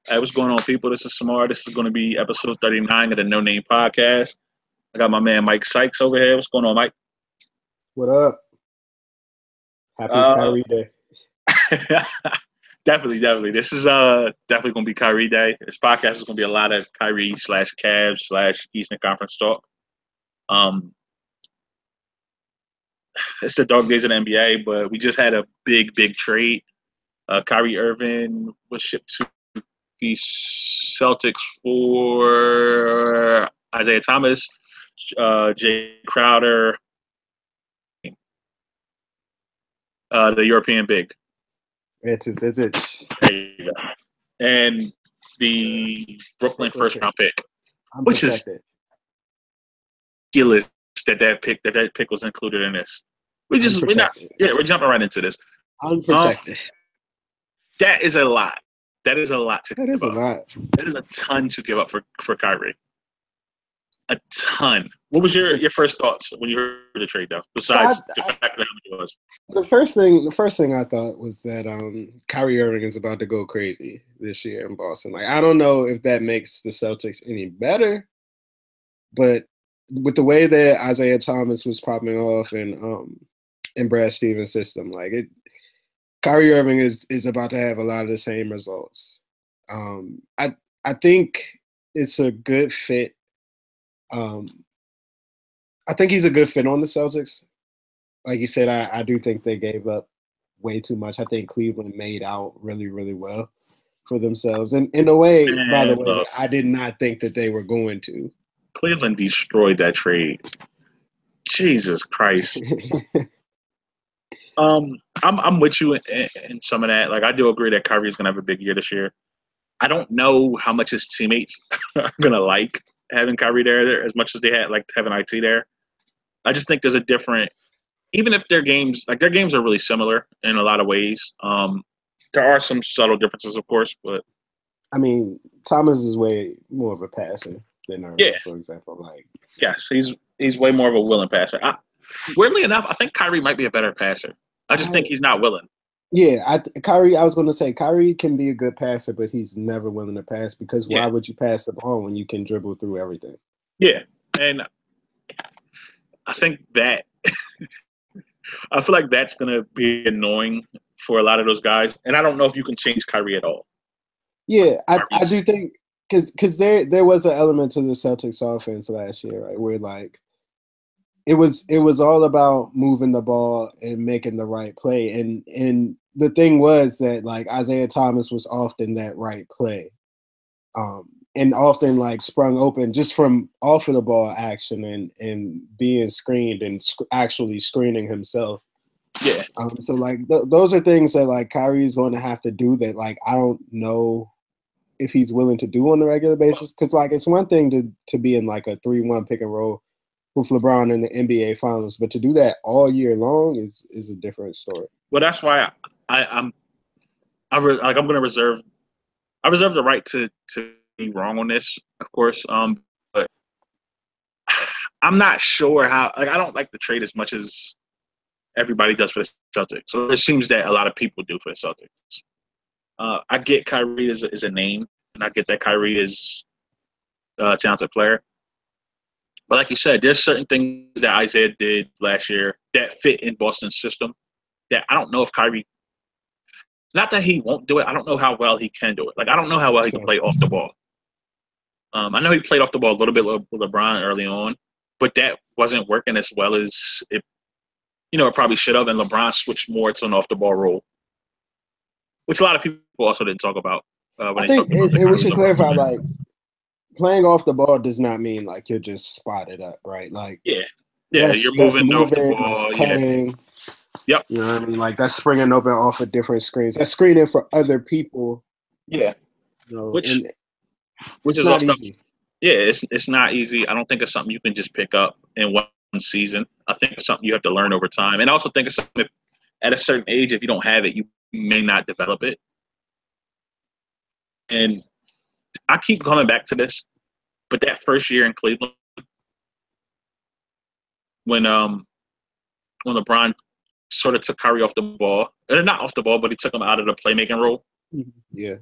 Hey, what's going on, people? This is Samar. This is going to be episode 39 of the No Name Podcast. I got my man Mike Sykes over here. What's going on, Mike? What up? Happy Kyrie Day. Definitely. This is definitely going to be Kyrie Day. This podcast is going to be a lot of Kyrie / Cavs / Eastern Conference talk. It's the dog days of the NBA, but we just had a big trade. Kyrie Irving was shipped to the Celtics for Isaiah Thomas, Jay Crowder, the European big. It's. There you go. And the Brooklyn first round pick, which is ridiculous that pick was included in this. We're jumping right into this. Unprotected. That is a lot. That is a lot to give up. That is a lot. That is a ton to give up for Kyrie. A ton. What was your first thoughts when you heard the trade, though? Besides the fact that how much it was. The first thing I thought was that Kyrie Irving is about to go crazy this year in Boston. Like, I don't know if that makes the Celtics any better, but with the way that Isaiah Thomas was popping off in Brad Stevens' system, Kyrie Irving is about to have a lot of the same results. I think it's a good fit. I think he's a good fit on the Celtics. Like you said, I do think they gave up way too much. I think Cleveland made out really, really well for themselves. And in a way, by the way, I did not think that they were going to. Cleveland destroyed that trade. Jesus Christ. I'm with you in some of that. Like, I do agree that Kyrie is going to have a big year this year. I don't know how much his teammates are going to like having Kyrie there as much as they had like having IT there. I just think there's a different, even if their games are really similar in a lot of ways. There are some subtle differences, of course, but I mean, Thomas is way more of a passer than Irving, for example. Yes, he's way more of a willing passer. Weirdly enough, I think Kyrie might be a better passer. I just think he's not willing. Yeah, I was going to say Kyrie can be a good passer, but he's never willing to pass because why would you pass the ball when you can dribble through everything? Yeah, and I think that I feel like that's going to be annoying for a lot of those guys, and I don't know if you can change Kyrie at all. Yeah, I do think because there was an element to the Celtics offense last year, right, where it was all about moving the ball and making the right play. And the thing was that Isaiah Thomas was often that right play. And often sprung open just from off of the ball action and being screened and actually screening himself. Yeah. So those are things that Kyrie is going to have to do that I don't know if he's willing to do on a regular basis. Because it's one thing to be in a 3-1 pick and roll with LeBron in the NBA Finals, but to do that all year long is a different story. Well, that's why I'm going to reserve the right to be wrong on this, of course. But I'm not sure how. I don't like the trade as much as everybody does for the Celtics. So it seems that a lot of people do for the Celtics. I get Kyrie is a name, and I get that Kyrie is a talented player. But like you said, there's certain things that Isaiah did last year that fit in Boston's system that I don't know if Kyrie – not that he won't do it. I don't know how well he can do it. I don't know how well he can play off the ball. I know he played off the ball a little bit with LeBron early on, but that wasn't working as well as it probably should have, and LeBron switched more to an off-the-ball role, which a lot of people also didn't talk about. I think we should clarify, playing off the ball does not mean you're just spotted up, right? You're moving off the ball, cutting. Yep. You know what I mean? That's springing open off of different screens. That's screening for other people. Yeah. Which is not easy. Yeah, it's not easy. I don't think it's something you can just pick up in one season. I think it's something you have to learn over time. And I also think it's something at a certain age, if you don't have it, you may not develop it. And I keep coming back to this, but that first year in Cleveland, when LeBron sort of took Kyrie off the ball, not off the ball, but he took him out of the playmaking role. Yeah,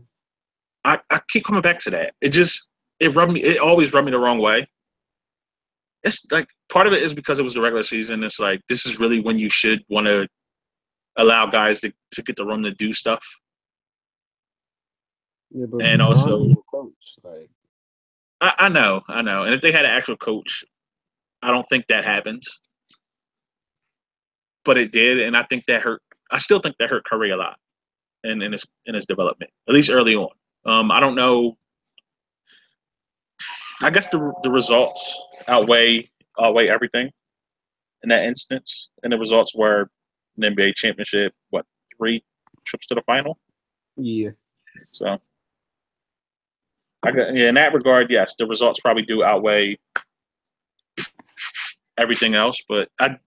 I keep coming back to that. It always rubbed me the wrong way. It's like part of it is because it was the regular season. It's like this is really when you should want to allow guys to get the room to do stuff. Yeah, but and also, coach, like I know. And if they had an actual coach, I don't think that happens. But it did, and I think that hurt. I still think that hurt Curry a lot in his development, at least early on. I don't know. I guess the results outweigh everything in that instance, and the results were an NBA championship. What, 3 trips to the final? Yeah. So, in that regard, yes, the results probably do outweigh everything else. But I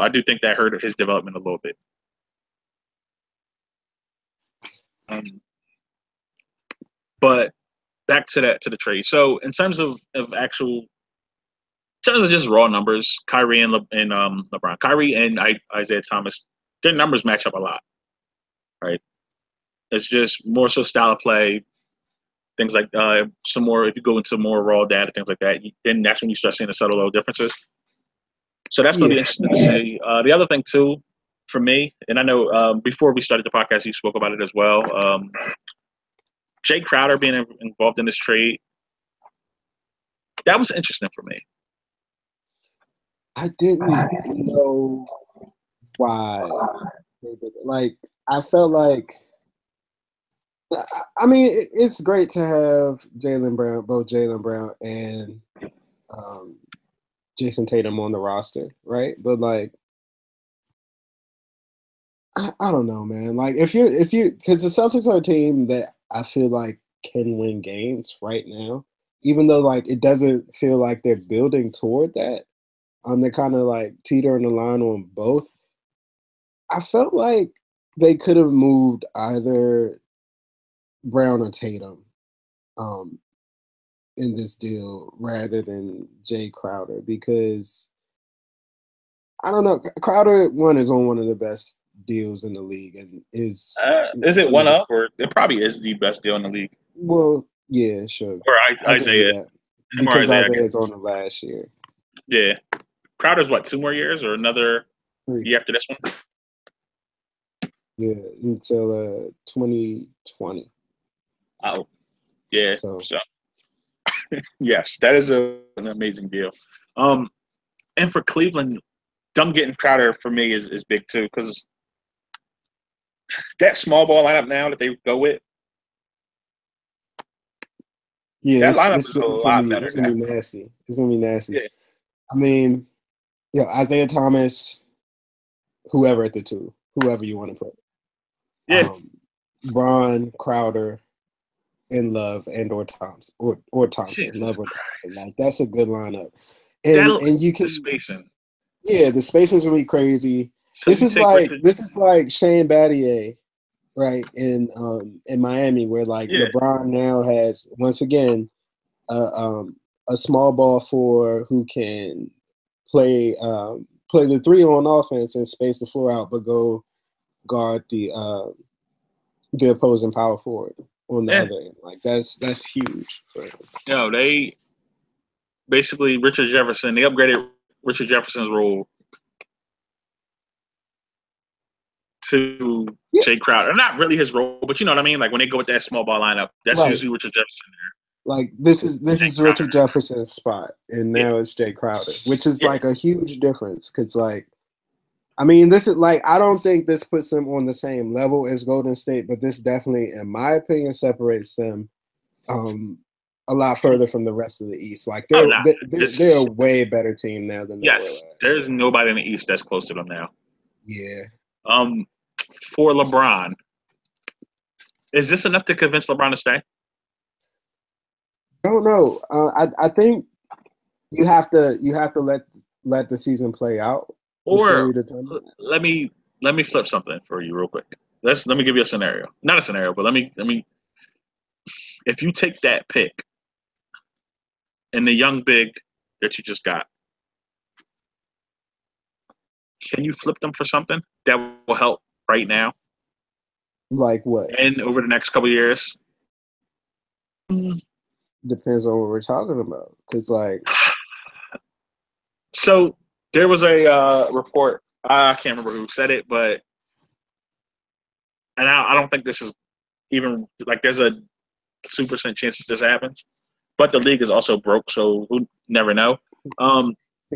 do think that hurt his development a little bit. But back to the trade. So in terms of just raw numbers, Kyrie and LeBron, Kyrie and Isaiah Thomas, their numbers match up a lot, right? It's just more so style of play, things like some more. If you go into more raw data, things like that, then that's when you start seeing the subtle little differences. So that's going to be interesting to see. The other thing too, for me, and I know before we started the podcast, you spoke about it as well. Jay Crowder being involved in this trade, that was interesting for me. I didn't know why. Like, I felt like, I mean, it's great to have both Jaylen Brown and Jason Tatum on the roster, right? But like, I don't know, man. Like, if you, because the Celtics are a team that I feel like can win games right now, even though like it doesn't feel like they're building toward that. They're kind of like teetering the line on both. I felt like they could have moved either Brown or Tatum in this deal rather than Jay Crowder, because I don't know. Crowder is on one of the best deals in the league and is it one up, or it probably is the best deal in the league? Well, yeah, sure. Or Isaiah, because Isaiah's on it last year. Yeah, Crowder's what, 2 more years or another 3 year after this one? Yeah, until 2020. Oh, yeah. So yes, that is an amazing deal. And for Cleveland, them getting Crowder for me is big too, because that small ball lineup now that they go with, yeah, that lineup is a lot better. It's gonna be nasty. It's gonna be nasty. Yeah. I mean, Isaiah Thomas, whoever at the 2, whoever you want to put. Yeah. Bron, Crowder, and Love or Thompson or Thompson. Jesus Love or Christ. Thompson. Like, that's a good lineup. And you can the spacing. Yeah, the spacing's gonna be crazy. So this is like Shane Battier, right, in Miami, where like LeBron now has once again a small ball 4 who can play the 3 on offense and space the floor out, but go guard the opposing power forward on the other end. Like, that's huge. They basically they upgraded Richard Jefferson's role to Jay Crowder. Not really his role, but you know what I mean? Like when they go with that small ball lineup, that's usually Richard Jefferson there. Like this is Richard Jefferson's spot, and now it's Jay Crowder, which is like a huge difference. Because like, I mean, this is like, I don't think this puts them on the same level as Golden State, but this definitely, in my opinion, separates them a lot further from the rest of the East. Like they're a way better team now than they were last there's nobody in the East that's close to them now. Yeah. For LeBron, is this enough to convince LeBron to stay? I don't know. I think you have to let the season play out. Or let me flip something for you real quick. Let me give you a scenario. Not a scenario, but let me. If you take that pick and the young big that you just got, can you flip them for something that will help right now? Like what? And over the next couple of years? Depends on what we're talking about. Cause like, so there was a report. I can't remember who said it, but and I don't think this is even like there's a super percent chance that this happens. But the league is also broke, so who never know.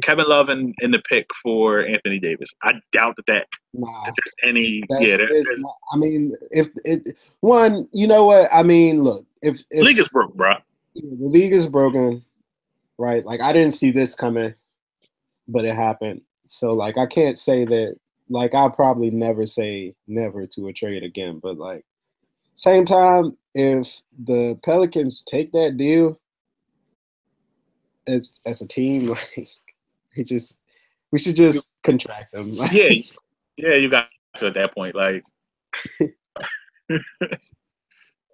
Kevin Love in the pick for Anthony Davis. I doubt that nah, there's any. that's it's not, I mean, if it one, you know what? I mean, look, if league is broke, bro. The league is broken, right? Like I didn't see this coming, but it happened. So like I can't say that. Like I'll probably never say never to a trade again, but like same time, if the Pelicans take that deal as a team, like we should just contract them. Like, yeah, you got to at that point. Like,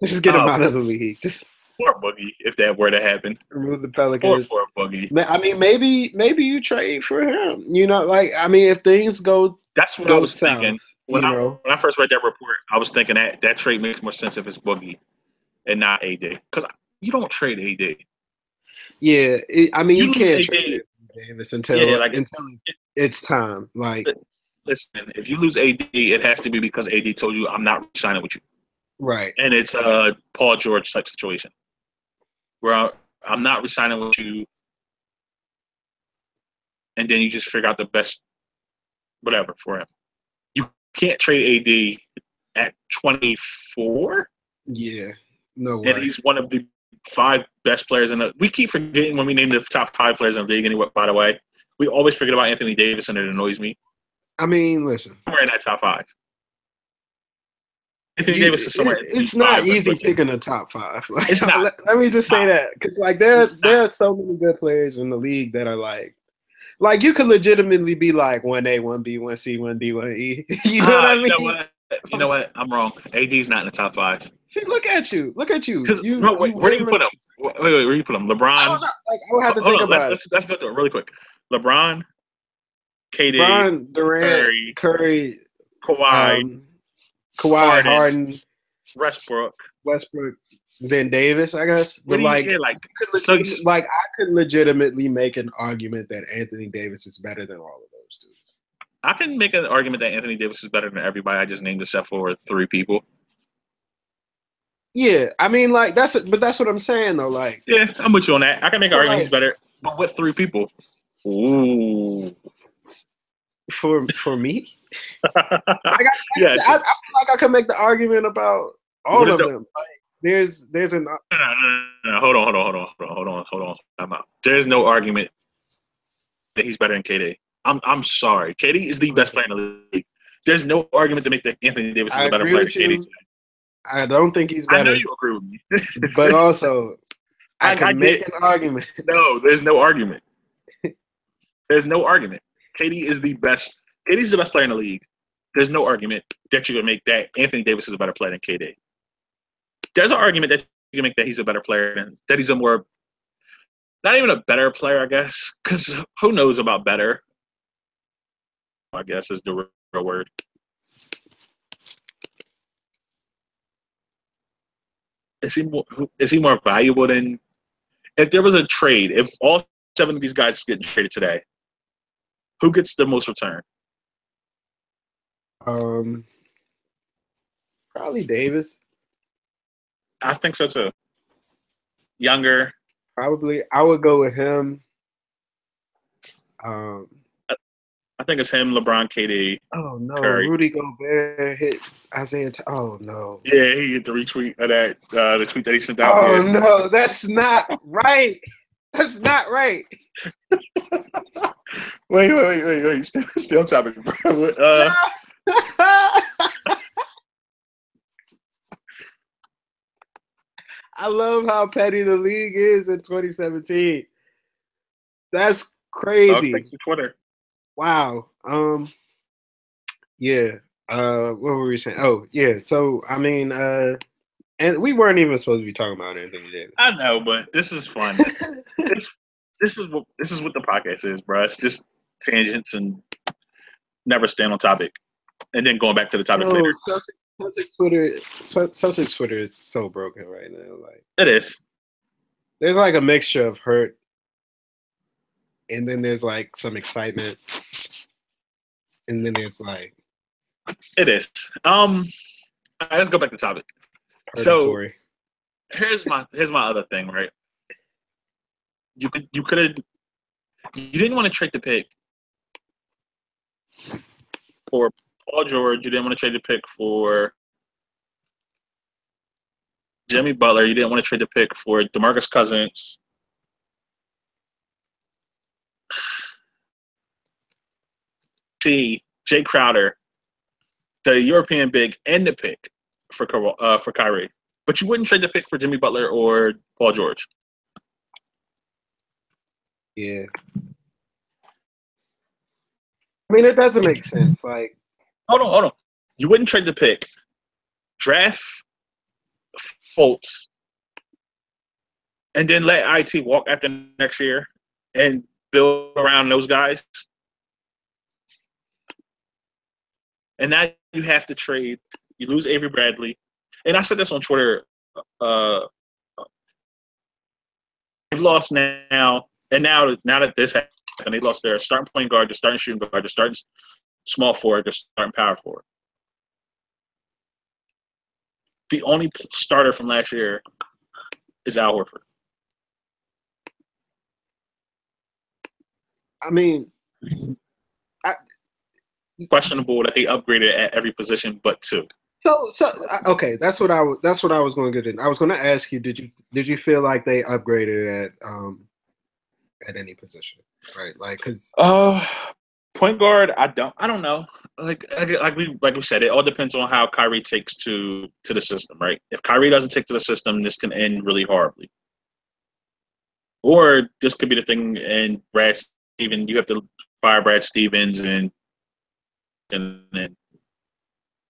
just get him out of the league. Just poor Boogie, if that were to happen. Remove the Pelicans. Poor Boogie. I mean, maybe you trade for him. You know, like I mean, if things go, that's what I was south, thinking. When I first read that report, I was thinking that trade makes more sense if it's Boogie and not AD, because you don't trade AD. Yeah, I mean, you can't trade Davis until it's time. Like, listen, if you lose AD, it has to be because AD told you I'm not signing with you. Right. And it's a Paul George type situation where I'm not resigning with you, and then you just figure out the best whatever for him. You can't trade AD at 24. Yeah, no way. And he's one of the 5 best players in the. We keep forgetting when we name the top 5 players in the league. Anyway, by the way, we always forget about Anthony Davis, and it annoys me. I mean, listen, we're in that top 5. Anthony Davis is somewhere. It's not easy picking a top 5. Like, it's not. Let me just say that, because like there are so many good players in the league that are like you could legitimately be like 1A, 1B, 1C, 1D, 1E. You know what I mean? You know what? I'm wrong. AD's not in the top 5. See, look at you. Look at you. Where do you put him? Wait, where do you put him? LeBron? I don't know. Like, I would have to think about it. Let's go through it really quick. LeBron, KD, LeBron, Durant, Curry, Kawhi, Harden, Westbrook, then Davis, I guess. But I could legitimately make an argument that Anthony Davis is better than all of those dudes. I can make an argument that Anthony Davis is better than everybody I just named except for 3 people. Yeah, I mean, like that's what I'm saying though. Like, yeah, I'm with you on that. I can make an argument he's better, but with 3 people. Ooh. For me, I feel like I could make the argument about all of them. Like, there's an. No, hold on. I'm out. There's no argument that he's better than KD. I'm sorry. KD is the best player in the league. There's no argument to make that Anthony Davis is a better player than KD today. I don't think he's better. I know you agree with me. But also, I can make an argument. No, there's no argument. There's no argument. KD is the best. KD's the best player in the league. There's no argument that you can make that Anthony Davis is a better player than KD. There's an argument that you can make that he's a better player and that he's a more, not even a better player, I guess, because who knows about better? I guess is the real word. Is he more valuable than? If there was a trade, if all 7 of these guys get traded today, who gets the most return? Probably Davis. I think so too. Younger. Probably. I would go with him. I think it's him, LeBron, KD. Oh no, Curry. Rudy Gobert hit Isaiah. Oh no. Yeah, he hit the retweet of that the tweet that he sent out. Oh no, that's not right. That's not right. Wait. Stay on topic, bro. I love how petty the league is in 2017. That's crazy. Thanks to Twitter. Wow. Yeah. What were we saying? Oh, yeah. So I mean, and we weren't even supposed to be talking about anything today. I know, but this is fun. This is what the podcast is, bro. It's just tangents and never stand on topic, and then going back to the topic later. Celtics Twitter is so broken right now. Like it is. there's like a mixture of hurt, and then there's like some excitement, and then there's like it is. Let's go back to the topic. purgatory. So here's my other thing, right? You didn't want to trade the pick for Paul George. You didn't want to trade the pick for Jimmy Butler. You didn't want to trade the pick for DeMarcus Cousins. See Jay Crowder, the European big, and the pick for Kyrie. But you wouldn't trade the pick for Jimmy Butler or Paul George. Yeah. I mean, it doesn't make sense. Like, hold on. You wouldn't trade the pick. Draft Fultz, and then let IT walk after next year and build around those guys. And now you have to trade. You lose Avery Bradley. And I said this on Twitter. They've lost now. And now that this happened, they lost their starting point guard, their starting shooting guard, their starting small forward, their starting power forward. The only starter from last year is Al Horford. I mean, questionable that they upgraded at every position but two. So okay, that's what I was going to get in. I was going to ask you, did you feel like they upgraded at any position, right? Like, because point guard, I don't know. Like we said, it all depends on how Kyrie takes to the system, right? If Kyrie doesn't take to the system, this can end really horribly. Or this could be the thing, and Brad Stevens, you have to fire Brad Stevens, and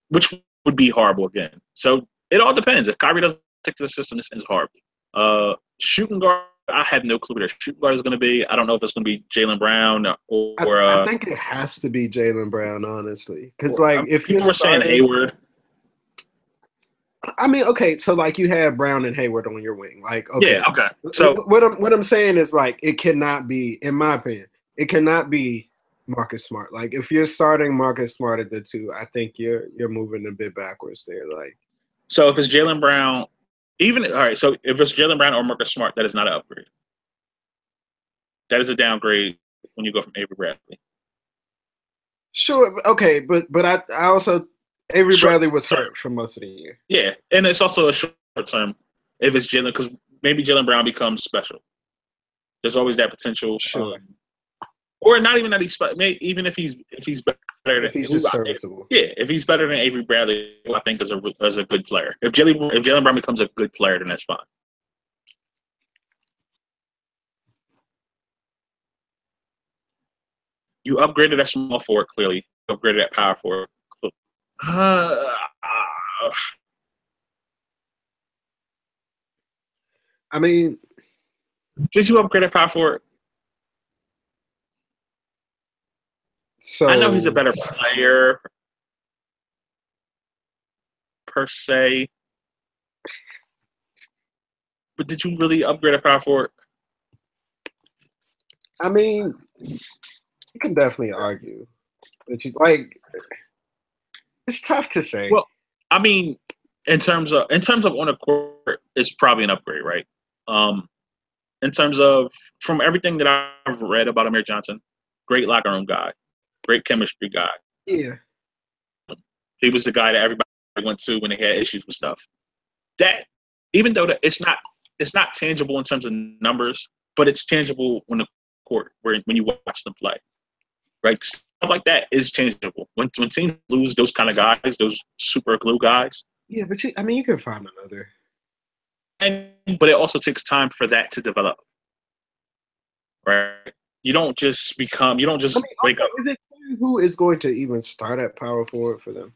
which would be horrible again. So it all depends. If Kyrie doesn't take to the system, this ends horribly. Shooting guard, I have no clue who their shooting guard is going to be. I don't know if it's going to be Jaylen Brown or I think it has to be Jaylen Brown, honestly. Because like, if people were saying Hayward. I mean, okay, so like you have Brown and Hayward on your wing, like okay. Yeah, okay. So what I'm saying is like it cannot be, in my opinion, it cannot be Marcus Smart. Like if you're starting Marcus Smart at the two, I think you're moving a bit backwards there. Like, so if it's Jaylen Brown, so if it's Jaylen Brown or Marcus Smart, that is not an upgrade. That is a downgrade when you go from Avery Bradley. Sure, okay, but I also Avery Bradley was hurt for most of the year. Yeah, and it's also a short term if it's Jaylen, because maybe Jaylen Brown becomes special. There's always that potential. Sure. Or not even that he's even if he's better than he's just serviceable. Yeah, if he's better than Avery Bradley, who I think is a good player. If Jaylen Brown becomes a good player, then that's fine. You upgraded at small forward, clearly. You upgraded at power forward. I mean, did you upgrade at power forward? So I know he's a better player per se, but did you really upgrade at power forward? I mean, you can definitely argue, but like, it's tough to say. Well, I mean, in terms of on the court, it's probably an upgrade, right? In terms of from everything that I've read about Amir Johnson, great locker room guy, great chemistry guy. Yeah, he was the guy that everybody went to when they had issues with stuff. That even though it's not tangible in terms of numbers, but it's tangible on the court when you watch them play. Right, stuff like that is changeable. When teams lose those kind of guys, those super glue guys. Yeah, but you can find another. But it also takes time for that to develop. Right, you don't just wake up. Is it clear who is going to even start at power forward for them?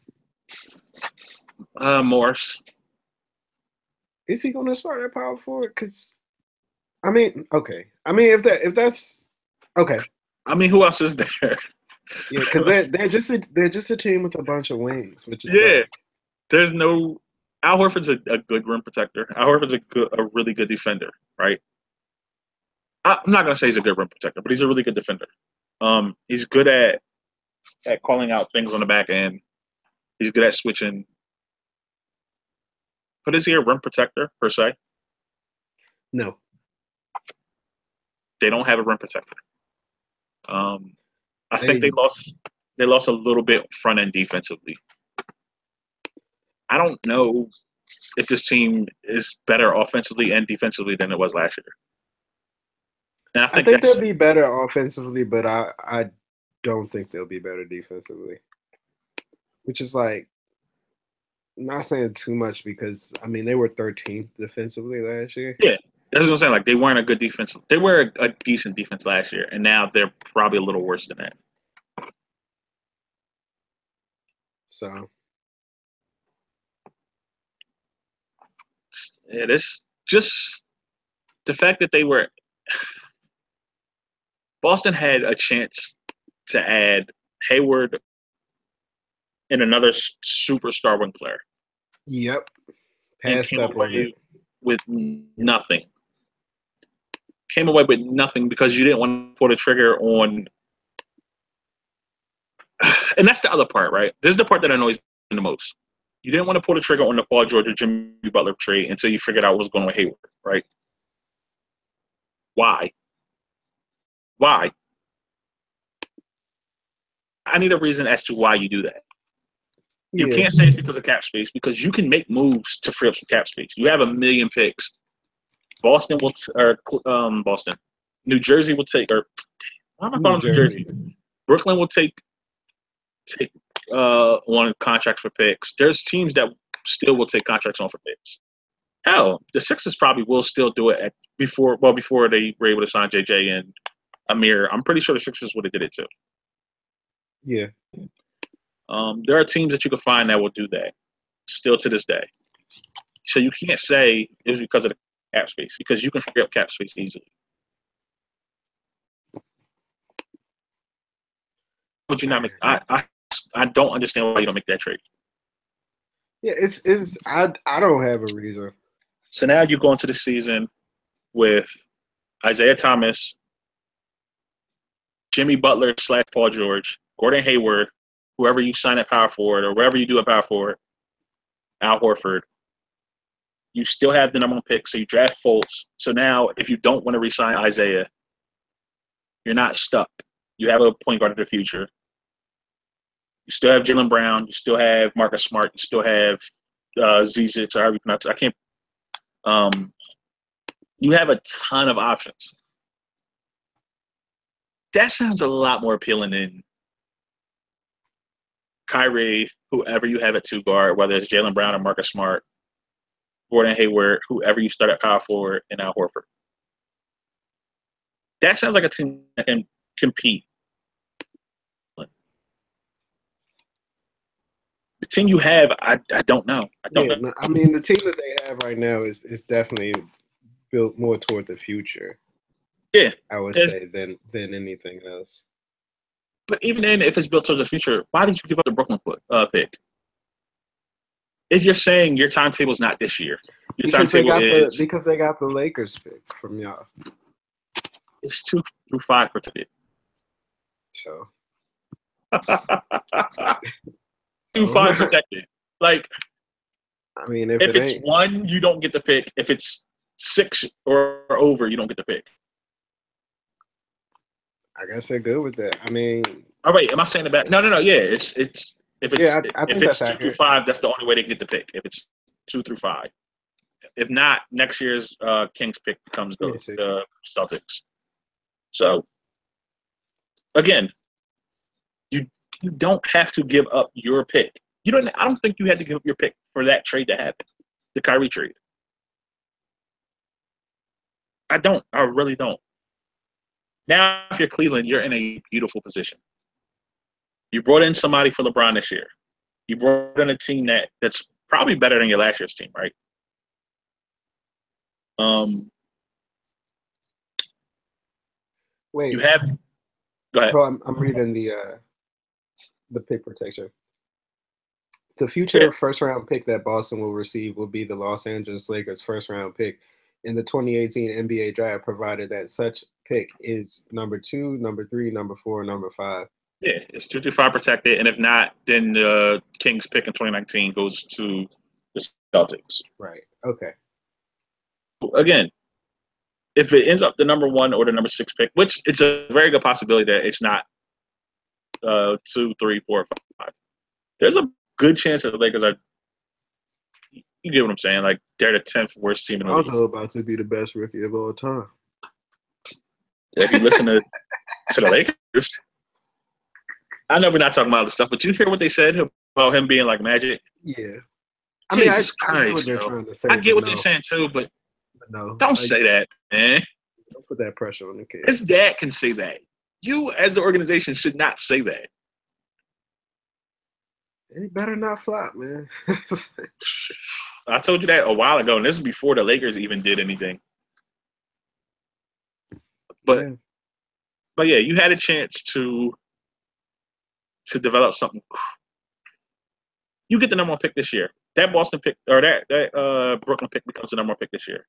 Morris. Is he going to start at power forward? Because, I mean, okay. I mean, if that's okay. I mean, who else is there? Yeah, because they're just a team with a bunch of wings. Which is like, there's no. Al Horford's a good rim protector. Al Horford's a really good defender, right? I'm not gonna say he's a good rim protector, but he's a really good defender. He's good at calling out things on the back end. He's good at switching. But is he a rim protector per se? No. They don't have a rim protector. I think they lost a little bit front end defensively. I don't know if this team is better offensively and defensively than it was last year. And I think they'll be better offensively, but I don't think they'll be better defensively. Which is like not saying too much because I mean they were 13th defensively last year. Yeah. That's what I'm saying. Like they weren't a good defense. They were a decent defense last year, and now they're probably a little worse than that. So it is just the fact that they were. Boston had a chance to add Hayward and another superstar wing player. Yep. Passed up on it with nothing. Came away with nothing because you didn't want to pull the trigger on. And that's the other part, right? This is the part that annoys me the most. You didn't want to pull the trigger on the Paul George or Jimmy Butler trade until you figured out what was going on with Hayward, right? Why? I need a reason as to why you do that. You can't say it's because of cap space because you can make moves to free up some cap space. You have 1 million picks. New Jersey will take, or why am I calling New Jersey? Brooklyn will take on contracts for picks. There's teams that still will take contracts on for picks. Hell, the Sixers probably will still do it before they were able to sign JJ and Amir. I'm pretty sure the Sixers would have did it too. Yeah. There are teams that you can find that will do that still to this day. So you can't say it was because of the cap space because you can free up cap space easily. Would you not make? I don't understand why you don't make that trade. Yeah, I don't have a reason. So now you go into the season with Isaiah Thomas, Jimmy Butler / Paul George, Gordon Hayward, whoever you sign at power forward or wherever you do at power forward, Al Horford. You still have the number 1 pick, so you draft Fultz. So now if you don't want to re-sign Isaiah, you're not stuck. You have a point guard of the future. You still have Jaylen Brown. You still have Marcus Smart. You still have Zizic, or however you pronounce it. I can't. You have a ton of options. That sounds a lot more appealing than Kyrie, whoever you have at 2 guard, whether it's Jaylen Brown or Marcus Smart, Gordon Hayward, whoever you start at power forward, and Al Horford. That sounds like a team that can compete. The team you have, I don't know. I don't know. I mean, the team that they have right now is definitely built more toward the future. Yeah, I would say than anything else. But even then, if it's built toward the future, why did you give up the Brooklyn pick? If you're saying your timetable is not this year, because they got the Lakers pick from y'all. It's 2 through 5 protected. So 2 5 protected. Like, I mean, if it's 1, you don't get the pick. If it's 6 or over, you don't get the pick. I guess they're good with that. I mean, all right. Am I saying about? No. Yeah, it's if it's 2 through 5, that's the only way they get the pick. If it's 2 through 5, if not, next year's Kings pick becomes the Celtics. So again, you don't have to give up your pick. I don't think you had to give up your pick for that trade to happen, the Kyrie trade. I really don't. Now, if you're Cleveland, you're in a beautiful position. You brought in somebody for LeBron this year. You brought in a team that's probably better than your last year's team, right? Wait. You have. Go ahead. Oh, I'm reading the pick protection. The future first-round pick that Boston will receive will be the Los Angeles Lakers' first-round pick in the 2018 NBA draft, provided that such pick is number 2, number 3, number 4, number 5. Yeah, it's 2 through 5 protected, and if not, then the Kings pick in 2019 goes to the Celtics. Right. Okay. Again, if it ends up the number 1 or the number 6 pick, which it's a very good possibility that it's not 2, 3, 4, 5. There's a good chance that the Lakers are. You get what I'm saying? Like they're the 10th worst team in the league. Also about to be the best rookie of all time. If you listen to the Lakers, I know we're not talking about the stuff, but you hear what they said about him being like Magic? Yeah. I mean, I get what they're trying to say. I get what they're saying too, but no, don't say that, man. Don't put that pressure on the kid. His dad can say that. You, as the organization, should not say that. He better not flop, man. I told you that a while ago, and this is before the Lakers even did anything. But yeah, you had a chance to develop something. You get the number 1 pick this year. That Boston pick or that Brooklyn pick becomes the number 1 pick this year.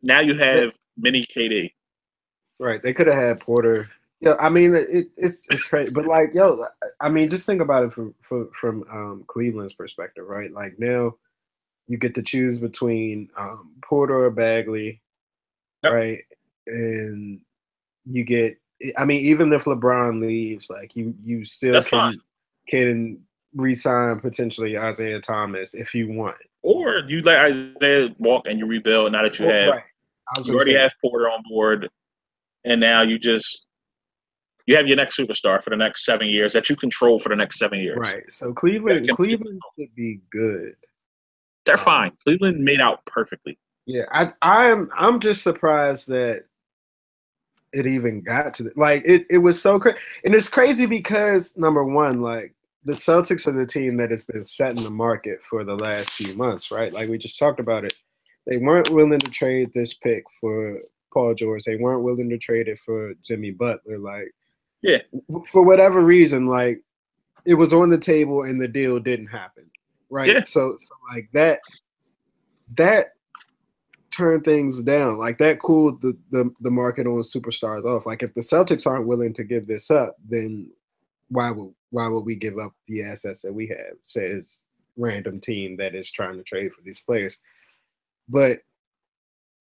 Now you have mini KD. Right. They could have had Porter. Yeah, I mean it's crazy, but like I mean just think about it from Cleveland's perspective, right? Like now you get to choose between Porter or Bagley, yep. Right? And you get, I mean, even if LeBron leaves, like you still can re-sign potentially Isaiah Thomas if you want, or you let Isaiah walk and you rebuild. Now that you have, right. You already have Porter on board, and now you have your next superstar for the next 7 years that you control for the next 7 years. Right. So Cleveland should be good. They're fine. Cleveland made out perfectly. Yeah, I'm just surprised that it even got to it was so crazy. And it's crazy because number one, like the Celtics are the team that has been setting the market for the last few months, right? Like we just talked about it. They weren't willing to trade this pick for Paul George. They weren't willing to trade it for Jimmy Butler. Like, yeah, for whatever reason, like it was on the table and the deal didn't happen, right? Yeah. So like that turned things down. Like that cooled the market on superstars off. Like if the Celtics aren't willing to give this up, then why would we give up the assets that we have? Says random team that is trying to trade for these players. But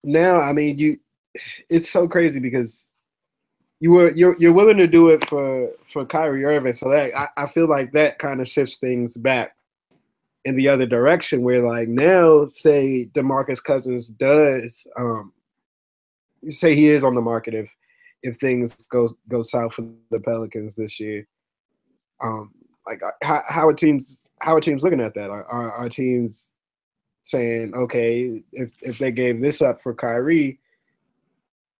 now, I mean, it's so crazy because you're willing to do it for Kyrie Irving. So that I feel like that kind of shifts things back in the other direction where like now say DeMarcus Cousins does say he is on the market if things go south for the Pelicans this year. Like how are teams looking at that? Are teams saying, okay, if they gave this up for Kyrie,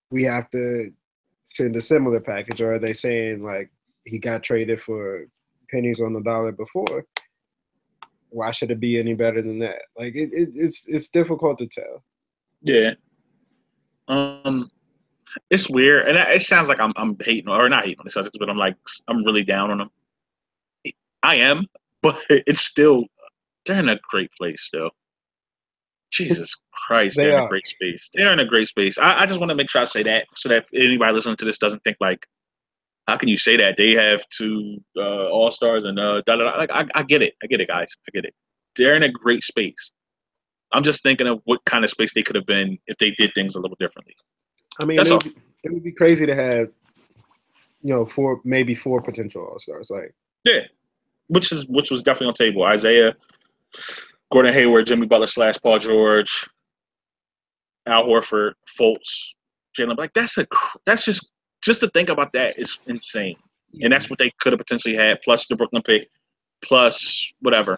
we have to send a similar package? Or are they saying like he got traded for pennies on the dollar before? Why should it be any better than that? Like it's difficult to tell. Yeah. It's weird, and it sounds like I'm hating or not hating on the Celtics, but I'm really down on them. I am, but it's still they're in a great place still. Jesus Christ, they're in a great space. They're in a great space. I just want to make sure I say that so that anybody listening to this doesn't think like, how can you say that? They have two all-stars and da-da-da. Like I get it. I get it, guys. I get it. They're in a great space. I'm just thinking of what kind of space they could have been if they did things a little differently. I mean, it would be crazy to have, maybe four potential all-stars. Like, yeah, which was definitely on the table. Isaiah, Gordon Hayward, Jimmy Butler / Paul George, Al Horford, Fultz, Jalen. Like that's just to think about that is insane. Yeah. And that's what they could have potentially had, plus the Brooklyn pick, plus whatever.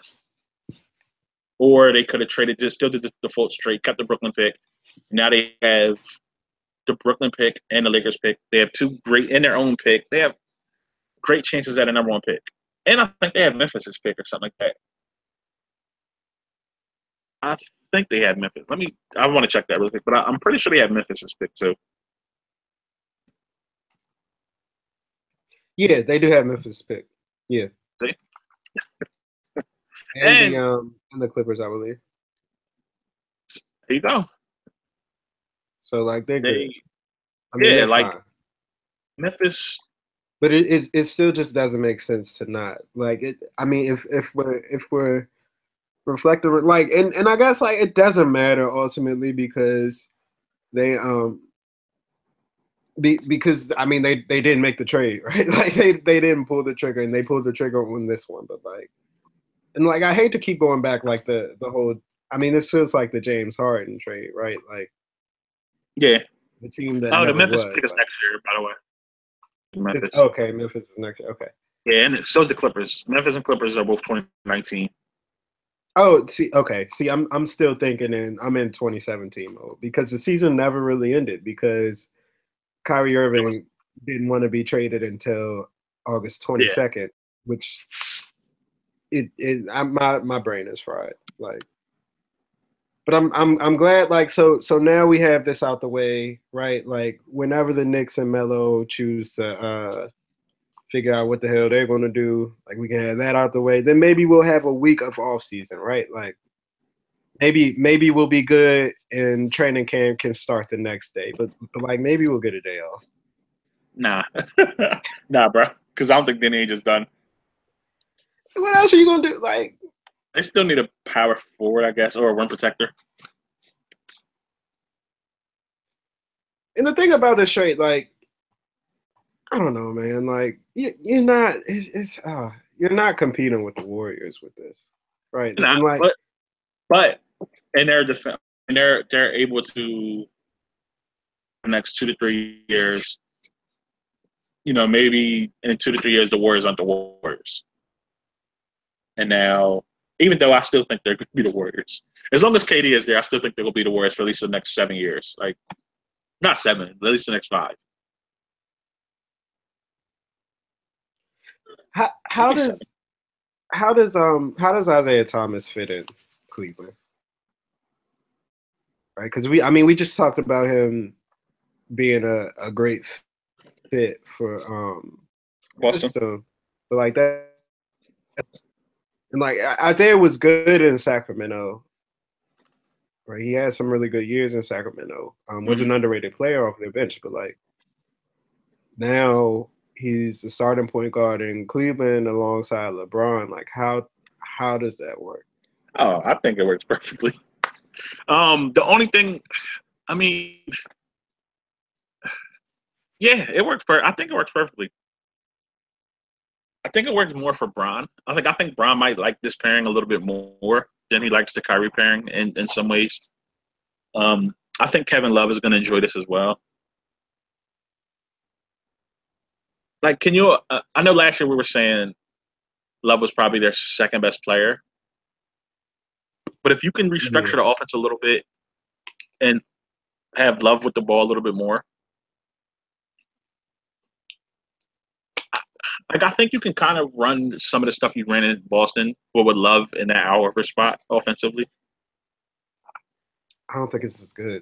Or they could have still did the Fultz trade, kept the Brooklyn pick. Now they have the Brooklyn pick and the Lakers pick. They have two great in their own pick. They have great chances at a number one pick. And I think they have Memphis's pick or something like that. I think they have Memphis. I want to check that real quick, but I'm pretty sure they have Memphis's pick too. Yeah, they do have Memphis' pick. Yeah. See? and the Clippers, I believe. There you go. So like they're good. I mean, they're fine. Memphis. But it still just doesn't make sense to not like it. I mean, if we're reflective, like, and I guess like it doesn't matter ultimately because they because I mean they didn't make the trade, right? Like they didn't pull the trigger, and they pulled the trigger on this one. But like, and like I hate to keep going back like the whole. I mean, this feels like the James Harden trade, right? Like, yeah, the team that the never Memphis was. pick is like, next year, by the way. Memphis. Okay, Memphis is next year. Okay. Yeah, and so is the Clippers. Memphis and Clippers are both 2019. Oh, see, I'm still thinking I'm in 2017 mode because the season never really ended because Kyrie Irving didn't want to be traded until August 22nd, which my brain is fried. Like, but I'm glad. Like, so now we have this out the way, right? Like, whenever the Knicks and Melo choose to figure out what the hell they're gonna do, like we can have that out the way. Then maybe we'll have a week of off season, right? Like, maybe we'll be good and training camp can start the next day, but like maybe we'll get a day off. Nah, nah, bro. Because I don't think the age is done. What else are you gonna do? Like, they still need a power forward, I guess, or a rim protector. And the thing about this trade, like, I don't know, man. Like, you're not. You're not competing with the Warriors with this, right? Nah, and like, but in their defense, and they're able to the next 2 to 3 years. You know, maybe in 2 to 3 years, the Warriors aren't the Warriors. And now, even though I still think they're going to be the Warriors, as long as KD is there, I still think they're going to be the Warriors for at least the next 7 years. Like, not 7, but at least the next 5. How does Isaiah Thomas fit in Cleveland? Right, because we just talked about him being a great fit for Boston, but like that, and like Isaiah was good in Sacramento. Right, he had some really good years in Sacramento. Was an underrated player off their bench, but like now he's the starting point guard in Cleveland alongside LeBron. Like, how does that work? Oh, I think it works perfectly. The only thing, I mean, yeah, it works. I think it works perfectly. I think it works more for Bron. I think Bron might like this pairing a little bit more than he likes the Kyrie pairing in some ways. I think Kevin Love is going to enjoy this as well. Like, can you? I know last year we were saying Love was probably their second best player, but if you can restructure the offense a little bit and have Love with the ball a little bit more, like I think you can kind of run some of the stuff you ran in Boston, but with Love in that Al Horford spot offensively. I don't think it's as good.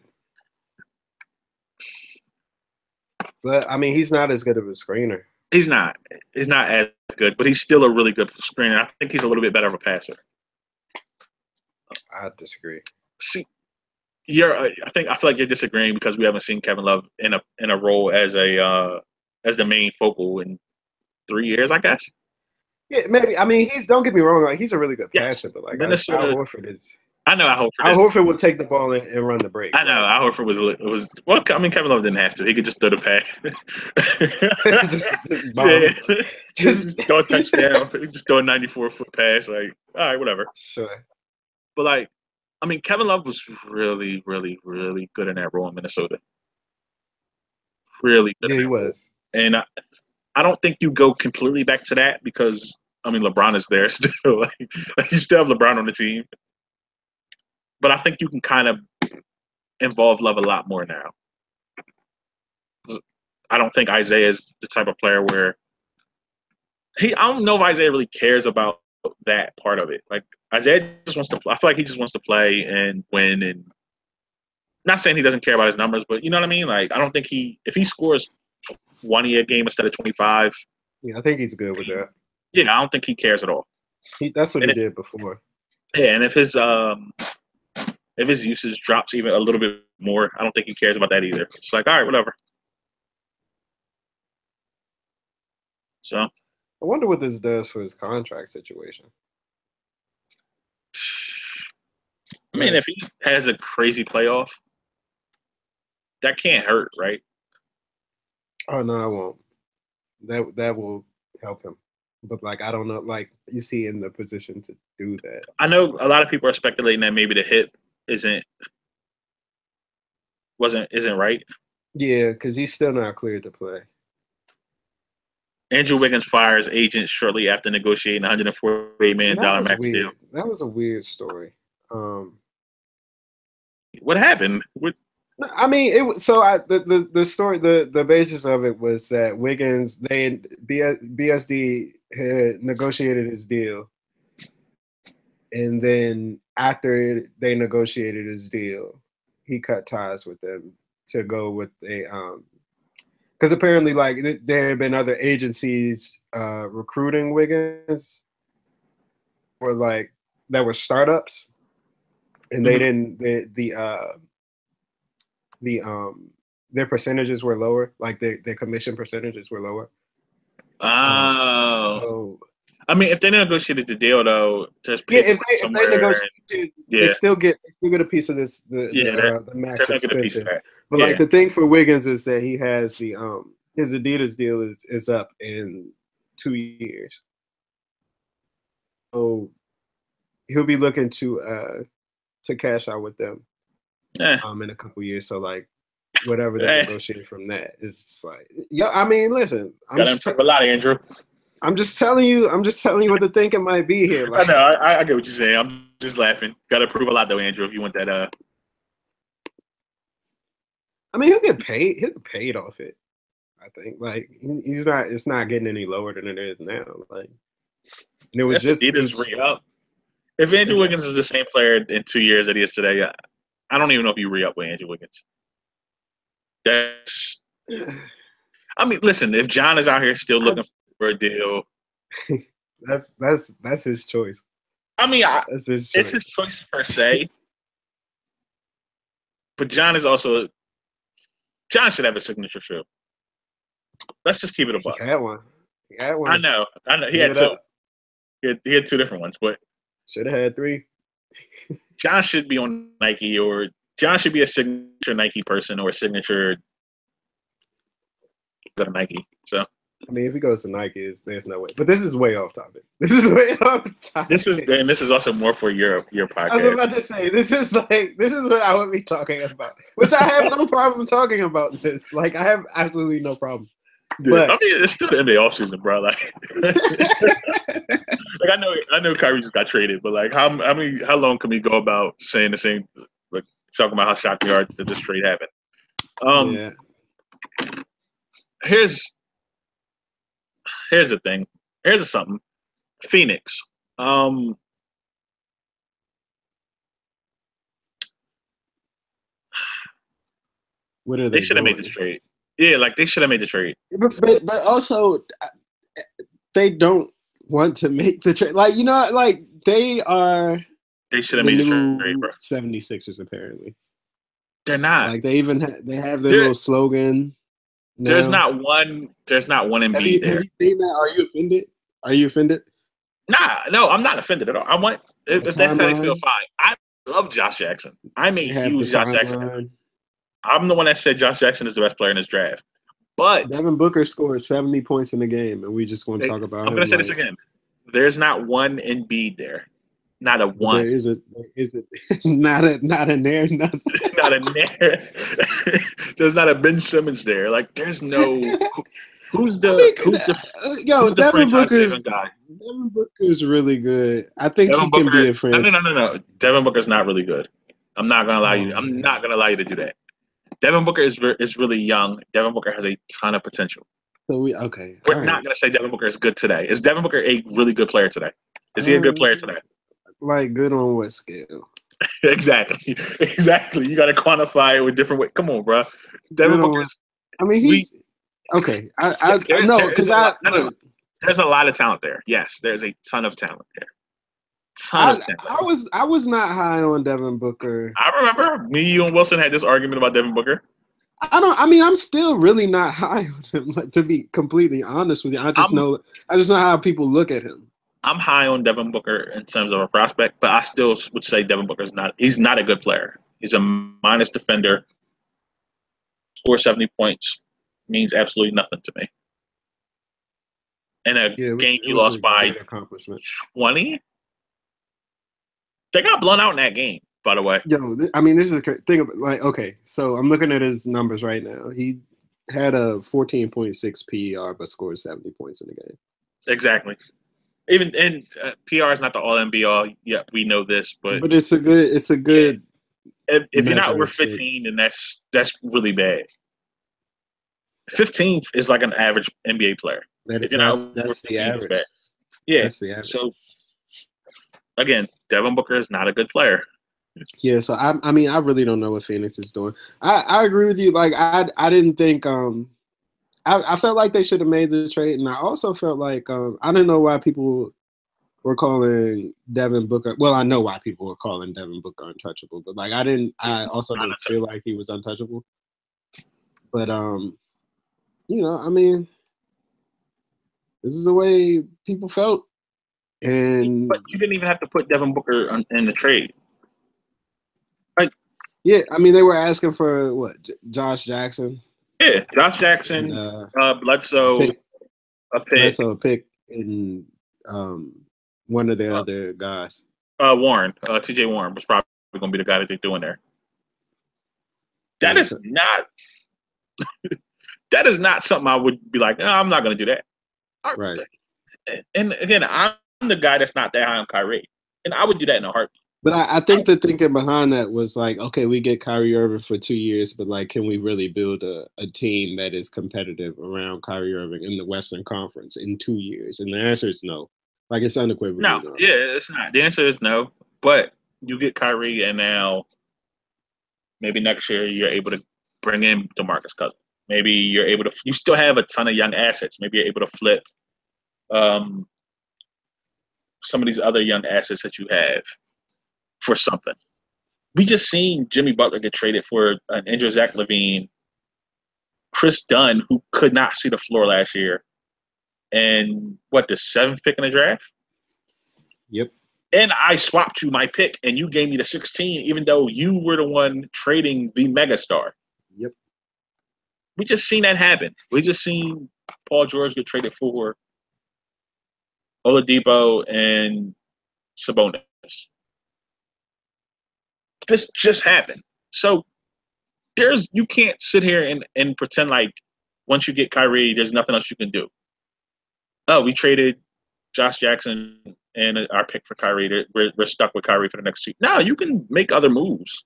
So, I mean, he's not as good of a screener. He's not as good, but he's still a really good screener. I think he's a little bit better of a passer. I disagree. See, I feel like you're disagreeing because we haven't seen Kevin Love in a role as the main focal in 3 years, I guess. Yeah, maybe. I mean, don't get me wrong. Like, he's a really good passer, but like Minnesota, Al Horford is. I know Al Horford would take the ball and run the break. I know right? Al Horford was well. I mean, Kevin Love didn't have to. He could just throw the pass. just throw a touchdown. Just throw a 94-foot pass. Like, all right, whatever. Sure. But like, I mean, Kevin Love was really, really, really good in that role in Minnesota. Really good. Yeah, he was. And I don't think you go completely back to that because I mean LeBron is there still. like you still have LeBron on the team. But I think you can kind of involve Love a lot more now. I don't think Isaiah is the type of player where I don't know if Isaiah really cares about that part of it. Like Isaiah just wants to I feel like he just wants to play and win and not saying he doesn't care about his numbers, but you know what I mean? Like I don't think if he scores 20 a game instead of 25. Yeah, I think he's good with that. Yeah, I don't think he cares at all. That's what he did before. Yeah, and if his If his usage drops even a little bit more, I don't think he cares about that either. It's like, all right, whatever. So, I wonder what this does for his contract situation. mean, if he has a crazy playoff, that can't hurt, right? Oh no, I won't. That will help him. But like, I don't know. Like, you see, in the position to do that. I know a lot of people are speculating that maybe the hip isn't right. Yeah, because he's still not cleared to play. Andrew Wiggins fires agent shortly after negotiating a $148 million max deal. That was a weird story. What happened? I mean, the story, the basis of it was that Wiggins, BSD had negotiated his deal, and then after they negotiated his deal, he cut ties with them to go with because apparently, like, there had been other agencies recruiting Wiggins, or like that were startups, and they didn't their percentages were lower, like their commission percentages were lower. Oh. So I mean, if they negotiated the deal, though, there's people if they negotiated, they still get a piece of this, the max extension. But like, the thing for Wiggins is that he has his Adidas deal is up in 2 years, so he'll be looking to cash out with them in a couple years. So like, whatever they negotiate from that is just like, I mean, listen, gotta improve a lot, Andrew. I'm just telling you what the thinking might be here. Like, I know, I get what you're saying. I'm just laughing. Gotta prove a lot though, Andrew, if you want that. I mean, he'll get paid off it. I think, like, it's not getting any lower than it is now. Like, and it was re-up. If Andrew Wiggins is the same player in 2 years that he is today, I don't even know if you re-up with Andrew Wiggins. I mean, listen, if John is out here still looking for a deal, that's his choice. I mean, it's his choice per se, but John should have a signature shoe. Let's just keep it a buck. He had one. I know. He had two. He had two different ones, but should have had three. John should be on Nike, or John should be a signature Nike person, or a signature of Nike. So, I mean, if he goes to Nike, there's no way. But this is way off topic. This is also more for your podcast. I was about to say, this is what I would be talking about, which I have no problem talking about this. Like, I have absolutely no problem. Dude, but I mean, it's still the NBA offseason, bro. Like, like I know Kyrie just got traded, but like, how long can we go about saying the same, like, talking about how shocked we are that this trade happened? Here's the thing. Here's something. Phoenix. What are they should have made this trade. Yeah, like, they should have made the trade. But also, they don't want to make the trade. Like, like, they should have made the trade, bro. 76ers, apparently. They're not. Like, they have their little slogan. Now. There's not one Embiid there. Have you seen that? Are you offended? Nah, no, I'm not offended at all. I want if that's how they feel, fine. I love Josh Jackson. I'm a huge Josh Jackson. I'm the one that said Josh Jackson is the best player in this draft. But Devin Booker scored 70 points in the game, and we just want to talk about him. I'm going to say this again. There's not one Embiid there. Not a one. Is it not a there? Nothing. Not a there. There's not a Ben Simmons there. Like, there's no. Who's the Devin Booker's guy? Devin Booker's really good. I think Devin Booker can be a friend. No. Devin Booker's not really good. I'm not going to allow you. I'm not going to allow you to do that. Devin Booker is really young. Devin Booker has a ton of potential. So we're not going to say Devin Booker is good today. Is Devin Booker a really good player today? Is he a good player today? Like, good on what scale? Exactly. You got to quantify it with different ways. Come on, bro. Devin Booker's. I mean, he's okay. I know because there's a lot of talent there. Yes, there's a ton of talent there. ton of talent. I was not high on Devin Booker. I remember me, you, and Wilson had this argument about Devin Booker. I'm still really not high on him. Like, to be completely honest with you, I just know how people look at him. I'm high on Devin Booker in terms of a prospect, but I still would say Devin Booker he's not a good player. He's a minus defender. Score 70 points means absolutely nothing to me. In a game you lost by 20, they got blown out in that game, by the way. Yo, this is a thing. Okay, so I'm looking at his numbers right now. He had a 14.6 PER, but scored 70 points in the game. Exactly. Even and PR is not the all and be all. Yeah, we know this, but it's a good. If you're not over 15, then that's really bad. 15 is like an average NBA player. That's the average. Yeah, that's the average. So again, Devin Booker is not a good player. Yeah, so I really don't know what Phoenix is doing. I agree with you. Like I didn't think I felt like they should have made the trade, and I also felt like I didn't know why people were calling Devin Booker. Well, I know why people were calling Devin Booker untouchable, but like I also didn't feel like he was untouchable. But this is the way people felt, and but you didn't even have to put Devin Booker in the trade. Like, yeah, they were asking for what, Josh Jackson. Yeah, Josh Jackson, Bledsoe, a pick, and one of the other guys. Warren, T.J. Warren was probably going to be the guy that they threw in there. That is not something I would be like, I'm not going to do that. Right. And again, I'm the guy that's not that high on Kyrie, and I would do that in a heartbeat. But I think the thinking behind that was like, okay, we get Kyrie Irving for 2 years, but like, can we really build a team that is competitive around Kyrie Irving in the Western Conference in 2 years? And the answer is no. Like, it's unequivocal. No, it's not. The answer is no. But you get Kyrie, and now maybe next year you're able to bring in DeMarcus Cousins. Maybe you're able to. You still have a ton of young assets. Maybe you're able to flip some of these other young assets that you have for something. We just seen Jimmy Butler get traded for an injured Zach LaVine, Chris Dunn, who could not see the floor last year, and the 7th pick in the draft? Yep. And I swapped you my pick, and you gave me the 16, even though you were the one trading the megastar. Yep. We just seen that happen. We just seen Paul George get traded for Oladipo and Sabonis. This just happened. So you can't sit here and pretend like once you get Kyrie, there's nothing else you can do. Oh, we traded Josh Jackson and our pick for Kyrie. We're stuck with Kyrie for the next 2. No, you can make other moves.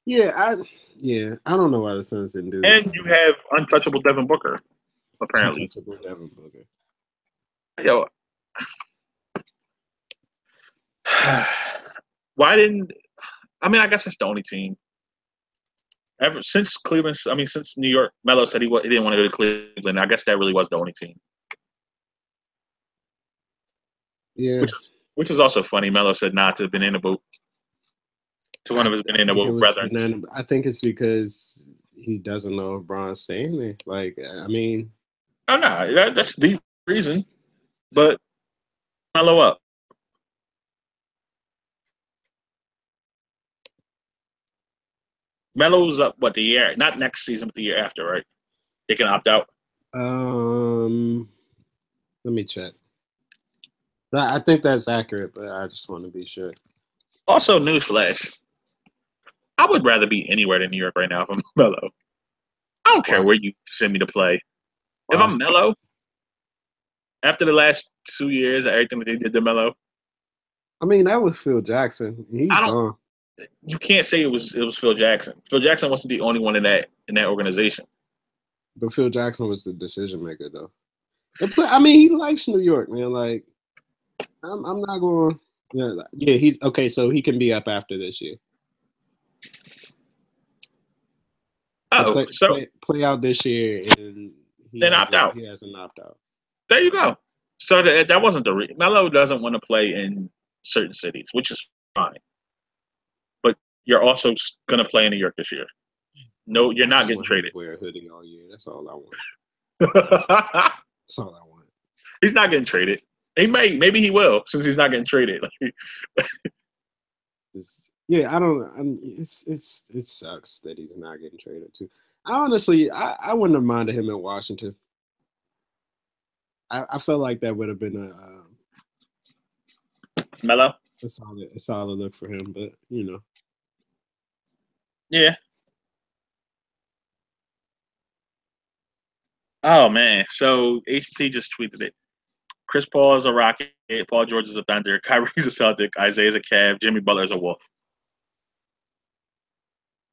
Yeah, I don't know why the Suns didn't do this. And you have untouchable Devin Booker, apparently. Untouchable Devin Booker. Yo, why didn't I guess that's the only team. Ever since Cleveland, since New York, Melo said he didn't want to go to Cleveland. I guess that really was the only team. Yeah. Which is also funny. Melo said not to Banana Boat. To one of his Banana Boat brethren. I think it's because he doesn't know if Bron's staying there. Like, Oh, no. That's the reason. But Melo up. Melo's up, the year? Not next season, but the year after, right? They can opt out. Let me check. I think that's accurate, but I just want to be sure. Also, newsflash. I would rather be anywhere than New York right now if I'm Melo. I don't care where you send me to play. Why? If I'm Melo, after the last 2 years, everything that they did to Melo. That was Phil Jackson. He's gone. You can't say it was Phil Jackson. Phil Jackson wasn't the only one in that organization. But Phil Jackson was the decision maker, though. He likes New York, man. Like, I'm not going. Yeah, he's okay. So he can be up after this year. So play out this year, and then opt out. He has an opt out. There you go. So that wasn't the reason. Melo doesn't want to play in certain cities, which is fine. But you're also going to play in New York this year. No, you're not getting traded. Wear a hoodie all year. That's all I want. That's all I want. He's not getting traded. Maybe he will, since he's not getting traded. Yeah, I don't. It sucks that he's not getting traded too. I wouldn't have minded him in Washington. I felt like that would have been Melo. a solid look for him, but you know. Yeah. Oh man, so HP just tweeted it. Chris Paul is a Rocket, Paul George is a Thunder, Kyrie's a Celtic, Isaiah's a Cav, Jimmy Butler's a Wolf.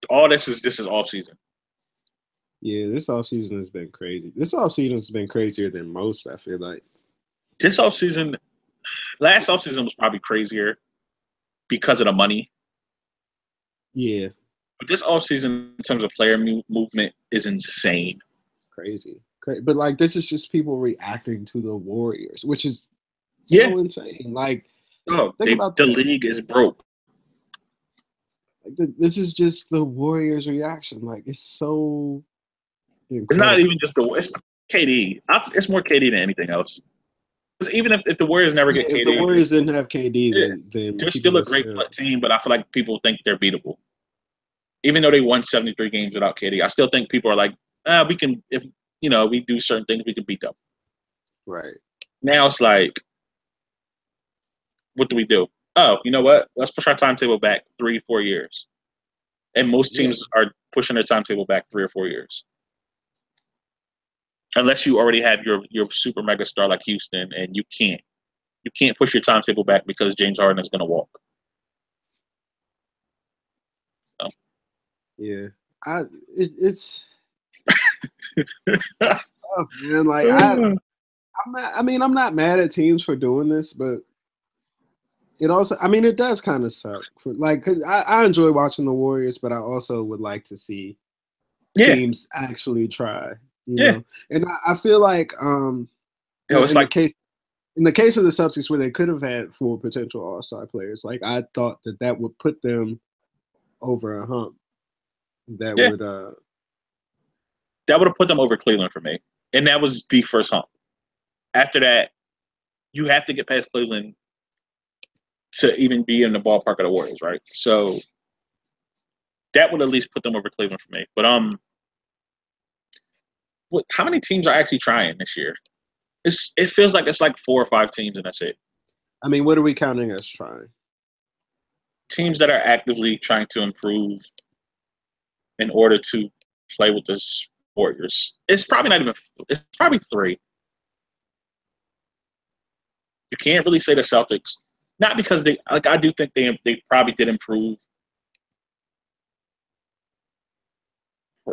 All this is off season. Yeah, this offseason has been crazy. This offseason has been crazier than most, I feel like. This offseason, last offseason was probably crazier because of the money. Yeah. But this offseason, in terms of player movement, is insane. Crazy. But, like, this is just people reacting to the Warriors, which is so insane. Like, the league is broke. Like, this is just the Warriors' reaction. Like, it's so incredible. It's not even just it's KD. It's more KD than anything else. Because even if the Warriors never get KD, if the Warriors didn't have KD, then they're still a great team. But I feel like people think they're beatable, even though they won 73 games without KD. I still think people are like, we can, if we do certain things, we can beat them. Right. Now it's like, what do we do? Oh, you know what? Let's push our timetable back 3-4 years. And most teams are pushing their timetable back 3 or 4 years. Unless you already have your super mega star like Houston, and you can't push your timetable back because James Harden is going to walk. So. Yeah, it's tough, man. Like I'm not mad at teams for doing this, but it also, it does kind of suck. Cause I enjoy watching the Warriors, but I also would like to see teams actually try. You know, and I feel like in the case of the Celtics, where they could have had 4 potential All-Star players, like I thought that would put them over a hump. That would have put them over Cleveland for me, and that was the first hump. After that, you have to get past Cleveland to even be in the ballpark of the Warriors, right? So that would at least put them over Cleveland for me. But how many teams are actually trying this year? It feels like it's like 4 or 5 teams, and that's it. What are we counting as trying? Teams that are actively trying to improve in order to play with the Warriors. It's probably not even. It's probably 3. You can't really say the Celtics, not because I do think they probably did improve.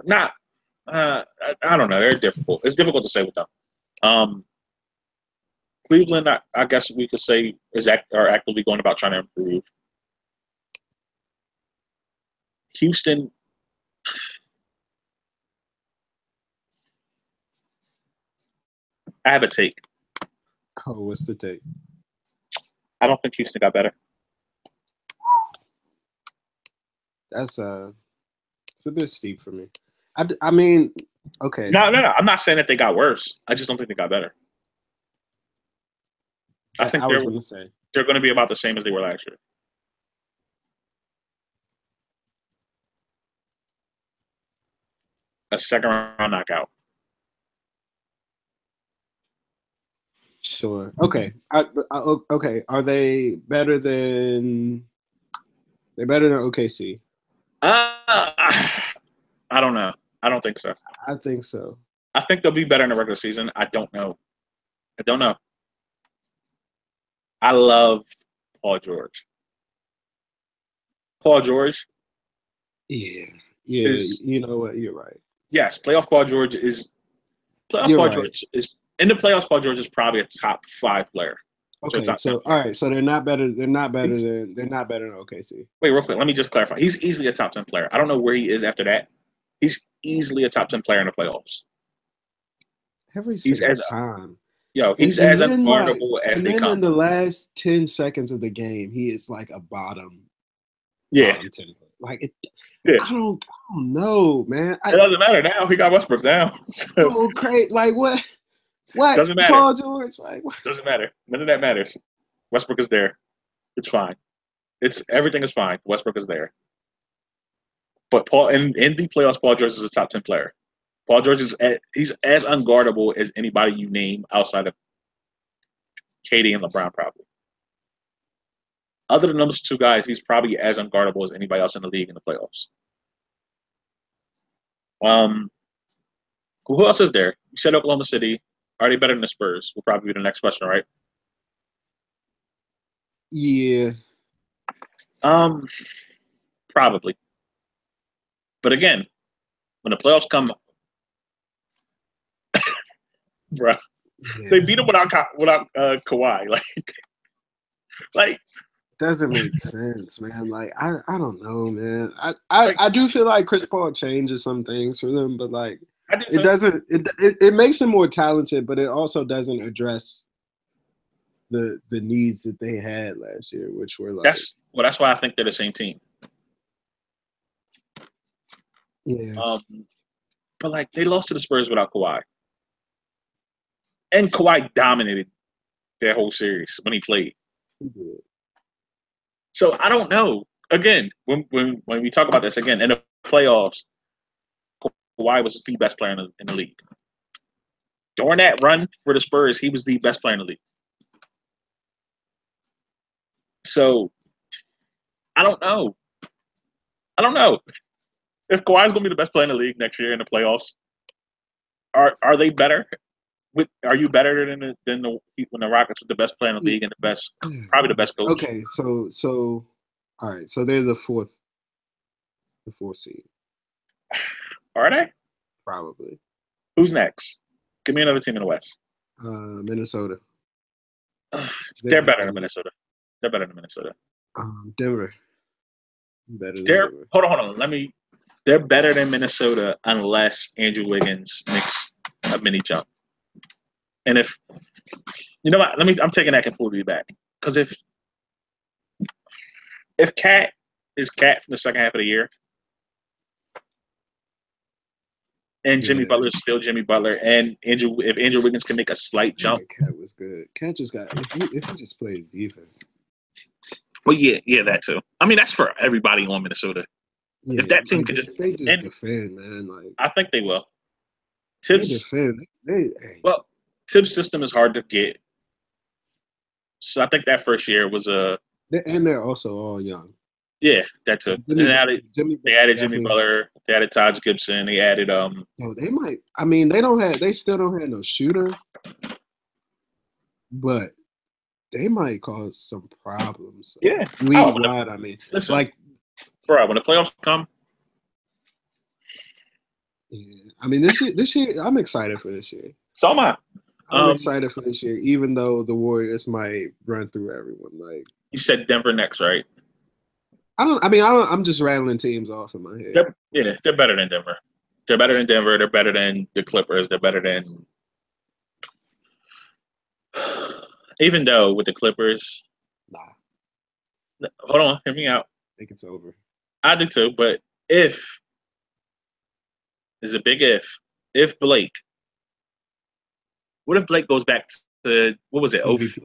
Not. I don't know. They're difficult. It's difficult to say with them. Cleveland, I guess we could say, are actively going about trying to improve. Houston, I have a take. Oh, what's the take? I don't think Houston got better. It's a bit steep for me. Okay. No. I'm not saying that they got worse. I just don't think they got better. I think they're going to be about the same as they were last year. A second round knockout. Sure. Okay. Okay. Are they better than? They're better than OKC. I don't know. I don't think so. I think so. I think they'll be better in the regular season. I don't know. I love Paul George. Yeah. You know what? You're right. Yes, playoff Paul George is. George is in the playoffs. Paul George is probably a top 5 player. Okay, so all right, so they're not better than OKC. Wait, real quick, let me just clarify. He's easily a top 10 player. I don't know where he is after that. He's easily a top 10 player in the playoffs. Every single time. Yo, he's and as then like, unguardable as and they then in come. the last 10 seconds of the game, he is like a bottom Yeah, 10. Like yeah. I don't know, man. It doesn't matter now. He got Westbrook now. So So crazy. Like what? What? doesn't matter. Paul George? Like what? Doesn't matter. None of that matters. Westbrook is there. It's fine. It's everything is fine. Westbrook is there. But Paul in the playoffs, Paul George is a top 10 player. Paul George he's as unguardable as anybody you name outside of KD and LeBron, probably. Other than those two guys, he's probably as unguardable as anybody else in the league in the playoffs. Who else is there? You said Oklahoma City. Are they better than the Spurs? Will probably be the next question, right? Yeah. Probably. But again, when the playoffs come, bro, they beat them without Kawhi. Like doesn't make sense, man. Like I don't know, man. I do feel like Chris Paul changes some things for them, but like it doesn't. It makes them more talented, but it also doesn't address the needs that they had last year, which were like that's why I think they're the same team. Yeah. But like they lost to the Spurs without Kawhi, and Kawhi dominated their whole series when he played. So I don't know. Again, when we talk about this again in the playoffs, Kawhi was the best player in the league. During that run for the Spurs, he was the best player in the league. So I don't know. If Kawhi's going to be the best player in the league next year in the playoffs, are they better? Are you better than when the Rockets were the best player in the league and probably the best coach? Okay, so all right, so they're the fourth seed. Are they? Probably. Who's next? Give me another team in the West. Minnesota. They're better than Minnesota. Denver. Better than Denver. Hold on. They're better than Minnesota unless Andrew Wiggins makes a mini jump. And if you know what, I'm taking that completely back. Because if Cat is Cat from the second half of the year, and Jimmy Butler is still Jimmy Butler, and if Andrew Wiggins can make a slight jump, Cat was good. Cat just got if he just plays defense. Well, yeah, that too. I mean, that's for everybody on Minnesota. Yeah, if that team could defend, man, like I think they will. Tibbs defend. Well, Tibbs' system is hard to get, so I think that first year was and they're also all young. Yeah, that too. They added Jimmy Butler. They added Taj Gibson. They added they might. I mean, they still don't have no shooter, but they might cause some problems. Yeah, league-wide. I mean, listen, like, bro, when the playoffs come. Yeah, I mean this year I'm excited for this year. So am I. I'm excited for this year, even though the Warriors might run through everyone. Like you said, Denver next, right? I'm just rattling teams off in my head. They're better than Denver. They're better than Denver. They're better than the Clippers. They're better than. Even though with the Clippers, hold on, hear me out. I think it's over. I do too, but there's a big if Blake. What if Blake goes back to what was it? MVP,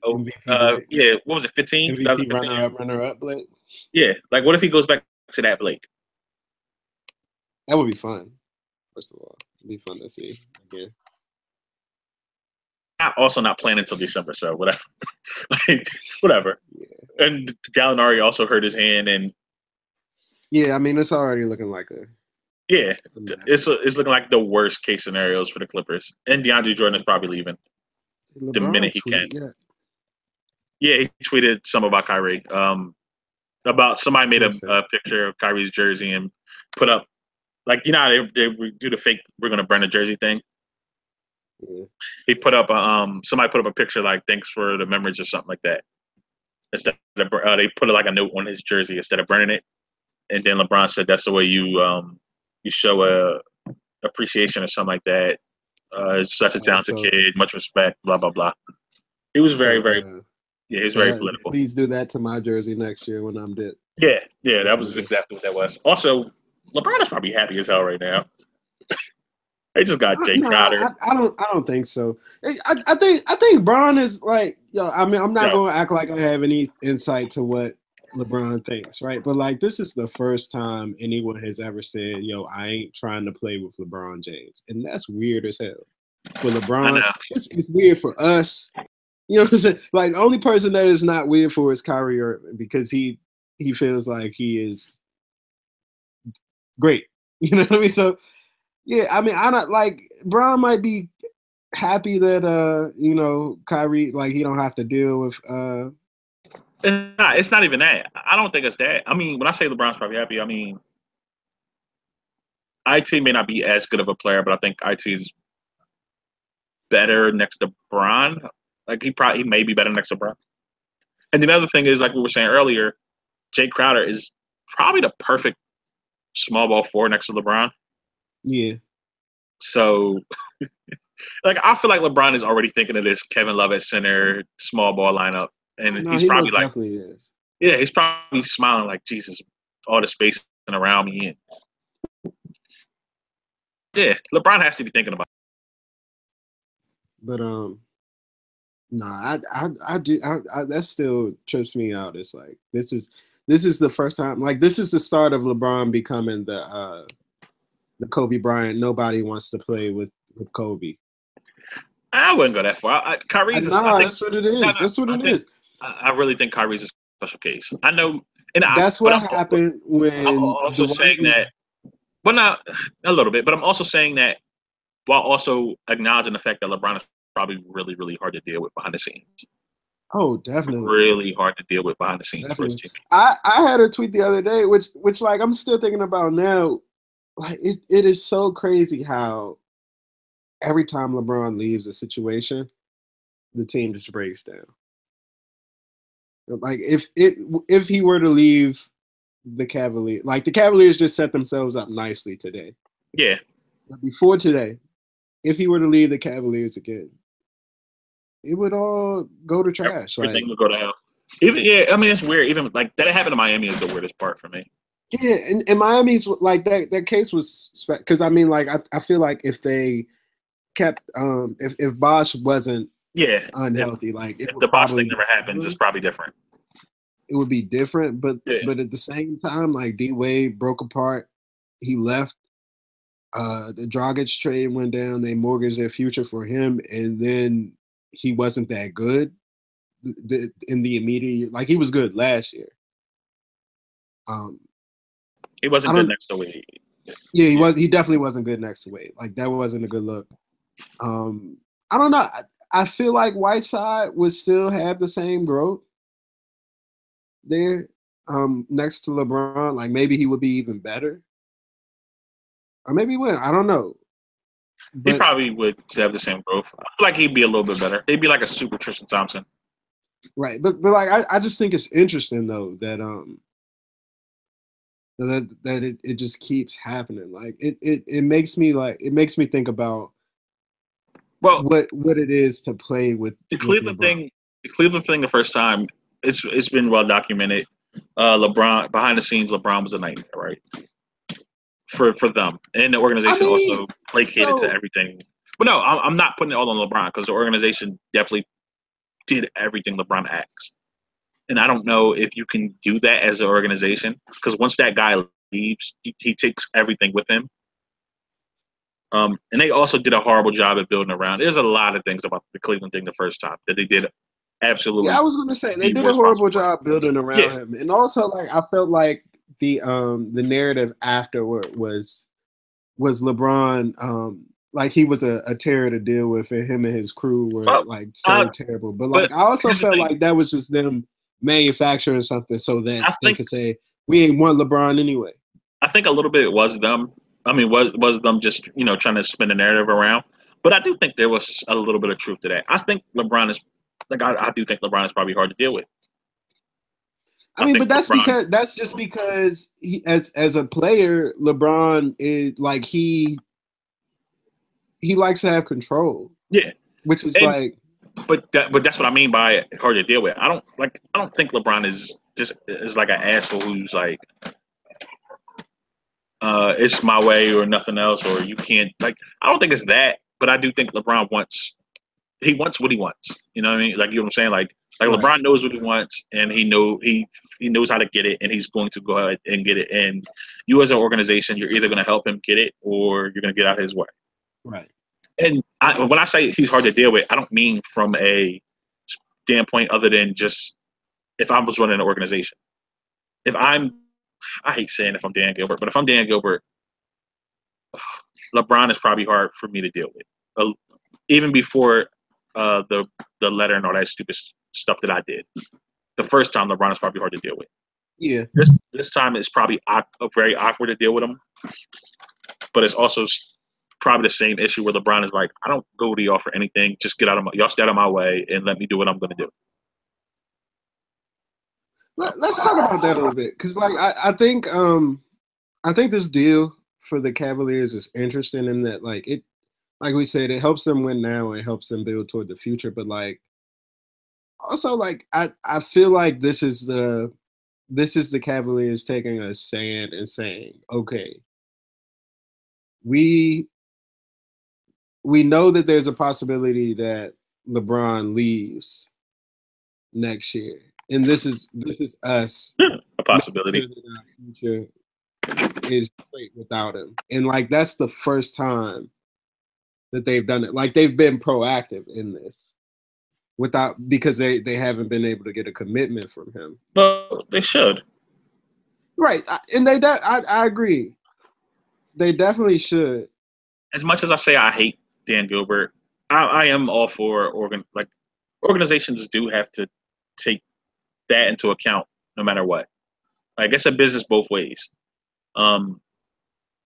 what was it? 15. MVP runner up Blake. Yeah, like what if he goes back to that Blake? That would be fun. First of all, it'd be fun to see again. Also not playing until December, so whatever. Whatever. Yeah. And Gallinari also hurt his hand, and yeah, I mean it's already looking like it's looking like the worst case scenarios for the Clippers. And DeAndre Jordan is probably leaving the minute he can. Yeah, he tweeted some about Kyrie. About somebody made a picture of Kyrie's jersey and put up, like they do the fake "we're gonna burn the jersey" thing. Yeah. He put up somebody put up a picture like "thanks for the memories" or something like that. Instead of, they put like a note on his jersey instead of burning it. And then LeBron said that's the way you show a appreciation or something like that. Is such a talented So, kid, much respect, blah blah blah. He was very, so, very, yeah, he was so very that, political. please do that to my jersey next year when I'm dead. Yeah, that was exactly what that was. Also, LeBron is probably happy as hell right now. They just got Jay No, Crowder. I don't think so. I think Bron is like, I mean, I'm not going to act like I have any insight to what LeBron thinks, right? But like, this is the first time anyone has ever said, "Yo, I ain't trying to play with LeBron James," and that's weird as hell. For LeBron, it's weird for us. You know what I'm saying? Like, the only person that is not weird for is Kyrie Irving because he feels like he is great. You know what I mean? So. Yeah, I mean, I don't like Bron might be happy that Kyrie, like, he don't have to deal with It's not even that. I don't think it's that. I mean, when I say LeBron's probably happy, I mean IT may not be as good of a player, but I think IT is better next to Bron. Like he may be better next to Bron. And the other thing is, like we were saying earlier, Jay Crowder is probably the perfect small ball four next to LeBron. Yeah. So, like, I feel like LeBron is already thinking of this Kevin Love at center, small ball lineup, and he's probably like, definitely is. Yeah, he's probably smiling like, Jesus, all the space around me. And yeah, LeBron has to be thinking about it. But I do. That still trips me out. It's like this is the first time. Like, this is the start of LeBron becoming the Kobe Bryant. Nobody wants to play with Kobe. I wouldn't go that far. Kyrie's. That's what it is. That's what it is. I really think Kyrie's a special case. I know, and that's what happened when. I'm also saying that. Well, not a little bit, but I'm also saying that while also acknowledging the fact that LeBron is probably really, really hard to deal with behind the scenes. Oh, definitely. Really hard to deal with behind the scenes for his team. I had a tweet the other day, which like I'm still thinking about now. Like it is so crazy how every time LeBron leaves a situation, the team just breaks down. Like if he were to leave the Cavaliers, like the Cavaliers just set themselves up nicely today. Yeah. But before today, if he were to leave the Cavaliers again, it would all go to trash. Everything would go to hell. I mean, it's weird. Even like that happened in Miami is the weirdest part for me. Yeah, and Miami's like that case was because I mean, like I feel like if they kept if Bosh wasn't unhealthy, like if the Bosh thing never happens, it's probably different. It would be different, but at the same time, like D Wade broke apart, he left. The Dragic trade went down. They mortgaged their future for him, and then he wasn't that good in the immediate. Like, he was good last year. He wasn't good next to Wade. Yeah, he was. He definitely wasn't good next to Wade. Like, that wasn't a good look. I don't know. I feel like Whiteside would still have the same growth there next to LeBron. Like, maybe he would be even better. Or maybe he wouldn't. I don't know. But, he probably would have the same growth. I feel like he'd be a little bit better. He'd be like a super Tristan Thompson. Right. But like I just think it's interesting though that that it just keeps happening. Like it makes me think about what it is to play with the Cleveland thing. The Cleveland thing the first time, it's been well documented. LeBron behind the scenes, LeBron was a nightmare, right? For them, and the organization also placated to everything. But no, I'm not putting it all on LeBron because the organization definitely did everything LeBron asked. And I don't know if you can do that as an organization because once that guy leaves, he takes everything with him. And they also did a horrible job at building around. There's a lot of things about the Cleveland thing the first time that they did absolutely. Yeah, I was going to say they did a horrible job building around him, and also like I felt like the narrative afterward was LeBron like he was a terror to deal with, and him and his crew were like so terrible. But like I also felt like that was just them manufacturing something so that they could say we ain't want LeBron anyway. I think a little bit it was them. I mean, was them just trying to spin the narrative around. But I do think there was a little bit of truth to that. I think LeBron is like I do think LeBron is probably hard to deal with. I mean, but that's just because he, as a player, LeBron is like he he likes to have control. Yeah, which is and, like, but that's what I mean by hard to deal with. I don't think LeBron is like an asshole who's like, it's my way or nothing else, or you can't like. I don't think it's that, but I do think LeBron wants what he wants. You know what I mean? Like, you know what I'm saying? Like right. LeBron knows what he wants, and he knows how to get it, and he's going to go ahead and get it. And you, as an organization, you're either going to help him get it or you're going to get out of his way. Right. And when I say he's hard to deal with, I don't mean from a standpoint other than just if I was running an organization. I hate saying if I'm Dan Gilbert, but if I'm Dan Gilbert, LeBron is probably hard for me to deal with. Even before the letter and all that stupid stuff that I did. The first time, LeBron is probably hard to deal with. Yeah. This time it's probably very awkward to deal with him, but it's also probably the same issue where LeBron is like, I don't go to y'all for anything. Just y'all stay out of my way and let me do what I'm going to do. Let's talk about that a little bit, because like I think this deal for the Cavaliers is interesting in that, like, we said, it helps them win now and it helps them build toward the future. But like, also, like, I feel like this is the Cavaliers taking a stand and saying, okay, we know that there's a possibility that LeBron leaves next year, and this is us. A possibility. Our future is great without him, and like, that's the first time that they've done it. Like, they've been proactive in this because they haven't been able to get a commitment from him. Well, they should. Right, and I agree. They definitely should. As much as I say I hate Dan Gilbert, I am all for organizations do have to take that into account no matter what. Like, it's a business both ways.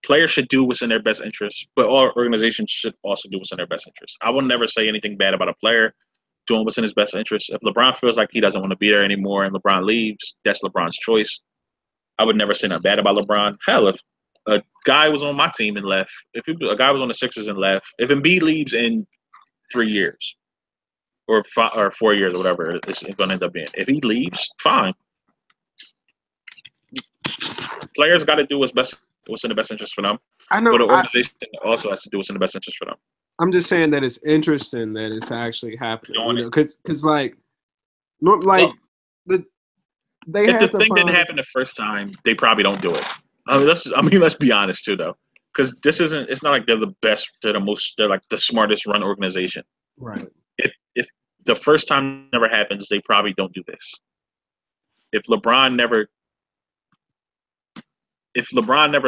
Players should do what's in their best interest, but all organizations should also do what's in their best interest. I will never say anything bad about a player doing what's in his best interest. If LeBron feels like he doesn't want to be there anymore and LeBron leaves, that's LeBron's choice. I would never say nothing bad about LeBron. Hell, if a guy was on my team and left, a guy was on the Sixers and left, if Embiid leaves in 3 years or 4 years or whatever it's going to end up being, if he leaves, fine. Players got to do what's in the best interest for them. I know, but the organization also has to do what's in the best interest for them. I'm just saying that it's interesting that it's actually happening, because like, not like, well, if the thing didn't happen the first time, they probably don't do it. Let's be honest too, though, because it's not like they're the best, they're like the smartest run organization. Right. If the first time never happens, they probably don't do this. If LeBron never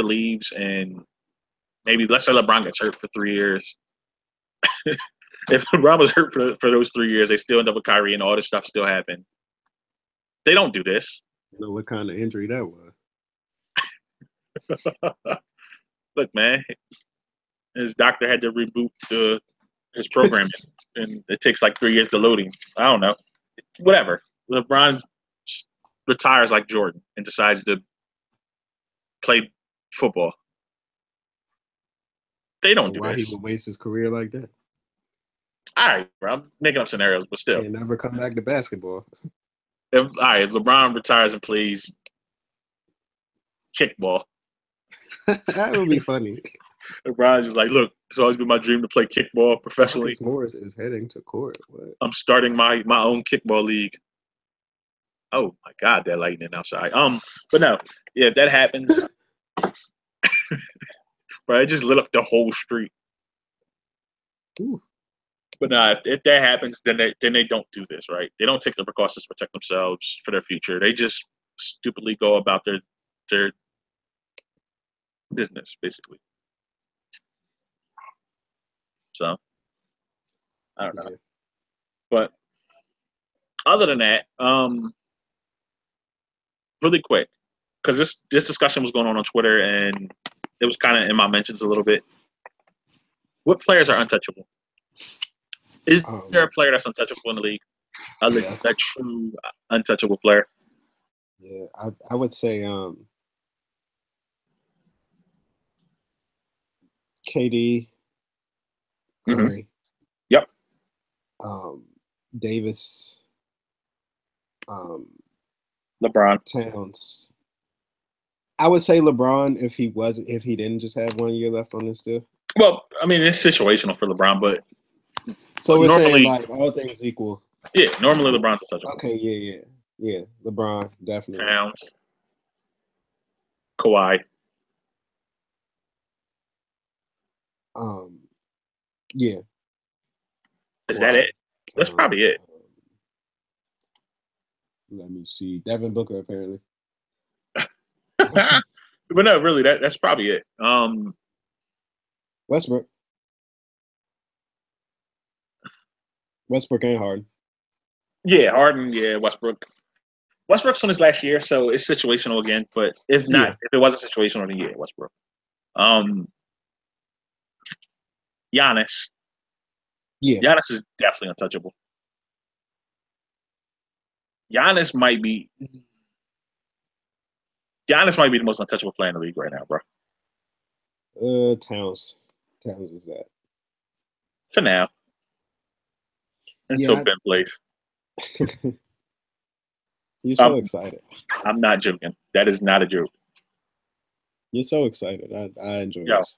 leaves, and maybe let's say LeBron gets hurt for 3 years. If LeBron was hurt for those 3 years, they still end up with Kyrie and all this stuff still happened. They don't do this. I know what kind of injury that was. Look, man, his doctor had to reboot his programming, and it takes like 3 years to load him. I don't know. Whatever. LeBron retires like Jordan and decides to play football. They don't do this. Why he would waste his career like that? All right, bro. I'm making up scenarios, but still. He never come back to basketball. If LeBron retires and plays kickball. That would be funny. LeBron's just like, look, it's always been my dream to play kickball professionally. Marcus Morris is heading to court. What? I'm starting my own kickball league. Oh my God, they're lightning outside. But no, yeah, if that happens, bro, it just lit up the whole street. Ooh. But no, if that happens, then they don't do this, right? They don't take the precautions to protect themselves for their future. They just stupidly go about their business, basically. So, I don't know. Yeah. But other than that, really quick, because this discussion was going on Twitter and it was kind of in my mentions a little bit. What players are untouchable? Is there a player that's untouchable in the league? A true untouchable player? Yeah, I would say KD. Curry. Yep. Davis. LeBron. Towns. I would say LeBron if he didn't just have 1 year left on his deal. Well, I mean, it's situational for LeBron, but so we're normally, saying like all things equal. Yeah, normally LeBron's untouchable. Okay, yeah. LeBron definitely. Towns. Kawhi. Yeah. Is that it? That's probably it. Let me see. Devin Booker, apparently. But no, really, that's probably it. Westbrook and Harden. Yeah, Harden. Yeah, Westbrook. Westbrook's on his last year, so it's situational again. But if not, if it wasn't situational, then yeah, Westbrook. Giannis. Yeah. Giannis is definitely untouchable. Giannis might be the most untouchable player in the league right now, bro. Towns is that. For now. Until Ben plays. You're so excited. I'm not joking. That is not a joke. You're so excited. I enjoy this.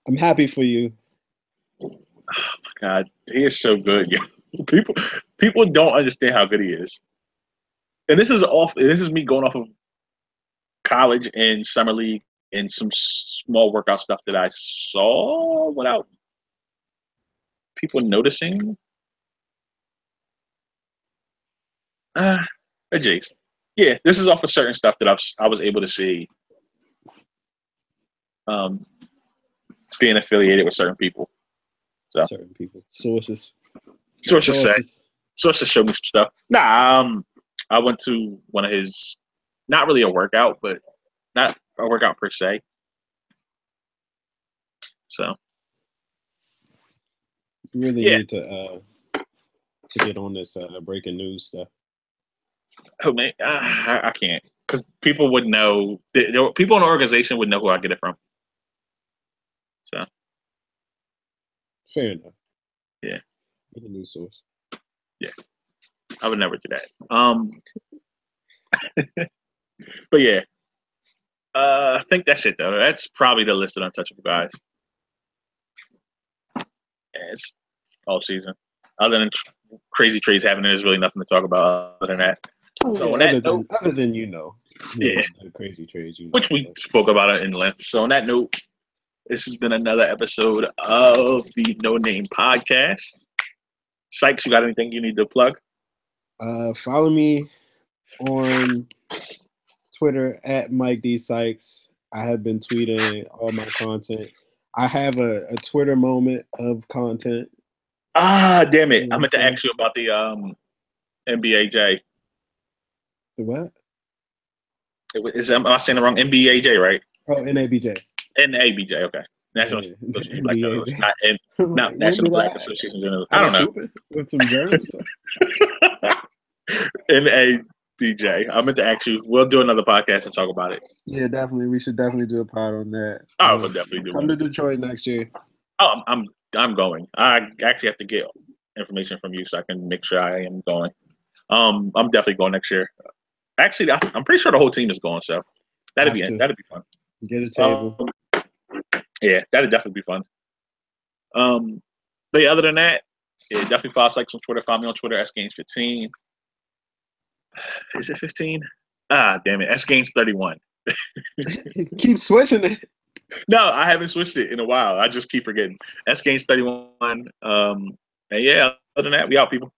I'm happy for you. Oh my God, he is so good. Yeah. People don't understand how good he is. And this is me going off of college and summer league and some small workout stuff that I saw without people noticing. Jace. Yeah, this is off of certain stuff that I was able to see. Being affiliated with certain people. So. Certain people. Sources show me some stuff. I went to one of his, not really a workout, but not a workout per se. So you really need to get on this breaking news stuff. Oh man, I can't, because people would know. People in the organization would know who I get it from. So fair enough. Yeah. Get a news source. Yeah, I would never do that. But yeah, I think that's it though. That's probably the list of untouchable guys. It's all season. Other than crazy trades happening, there's really nothing to talk about other than that. Other than the crazy trades, which we spoke about it in length. So on that note, this has been another episode of the No Name Podcast. Sykes, you got anything you need to plug? Follow me on Twitter at Mike D Sykes. I have been tweeting all my content. I have a Twitter moment of content. Damn it! I meant to ask you about the NBAJ. The what? Am I saying the wrong? NBAJ, right? Oh, NABJ. NABJ, okay. National Association, not National Black Association. I don't know. With some germs. NABJ. I meant to ask you. We'll do another podcast and talk about it. Yeah, definitely. We should definitely do a pod on that. We'll definitely do. Come to Detroit next year. Oh, I'm going. I actually have to get information from you so I can make sure I am going. I'm definitely going next year. Actually, I'm pretty sure the whole team is going, so that'd be fun. Get a table. Yeah, that'd definitely be fun. But yeah, other than that, yeah, definitely follow Sykes on Twitter. Follow me on Twitter, SGains15. Is it 15? Damn it, SGains31. Keep switching it. No, I haven't switched it in a while. I just keep forgetting. SGains31. And yeah, other than that, we out, people.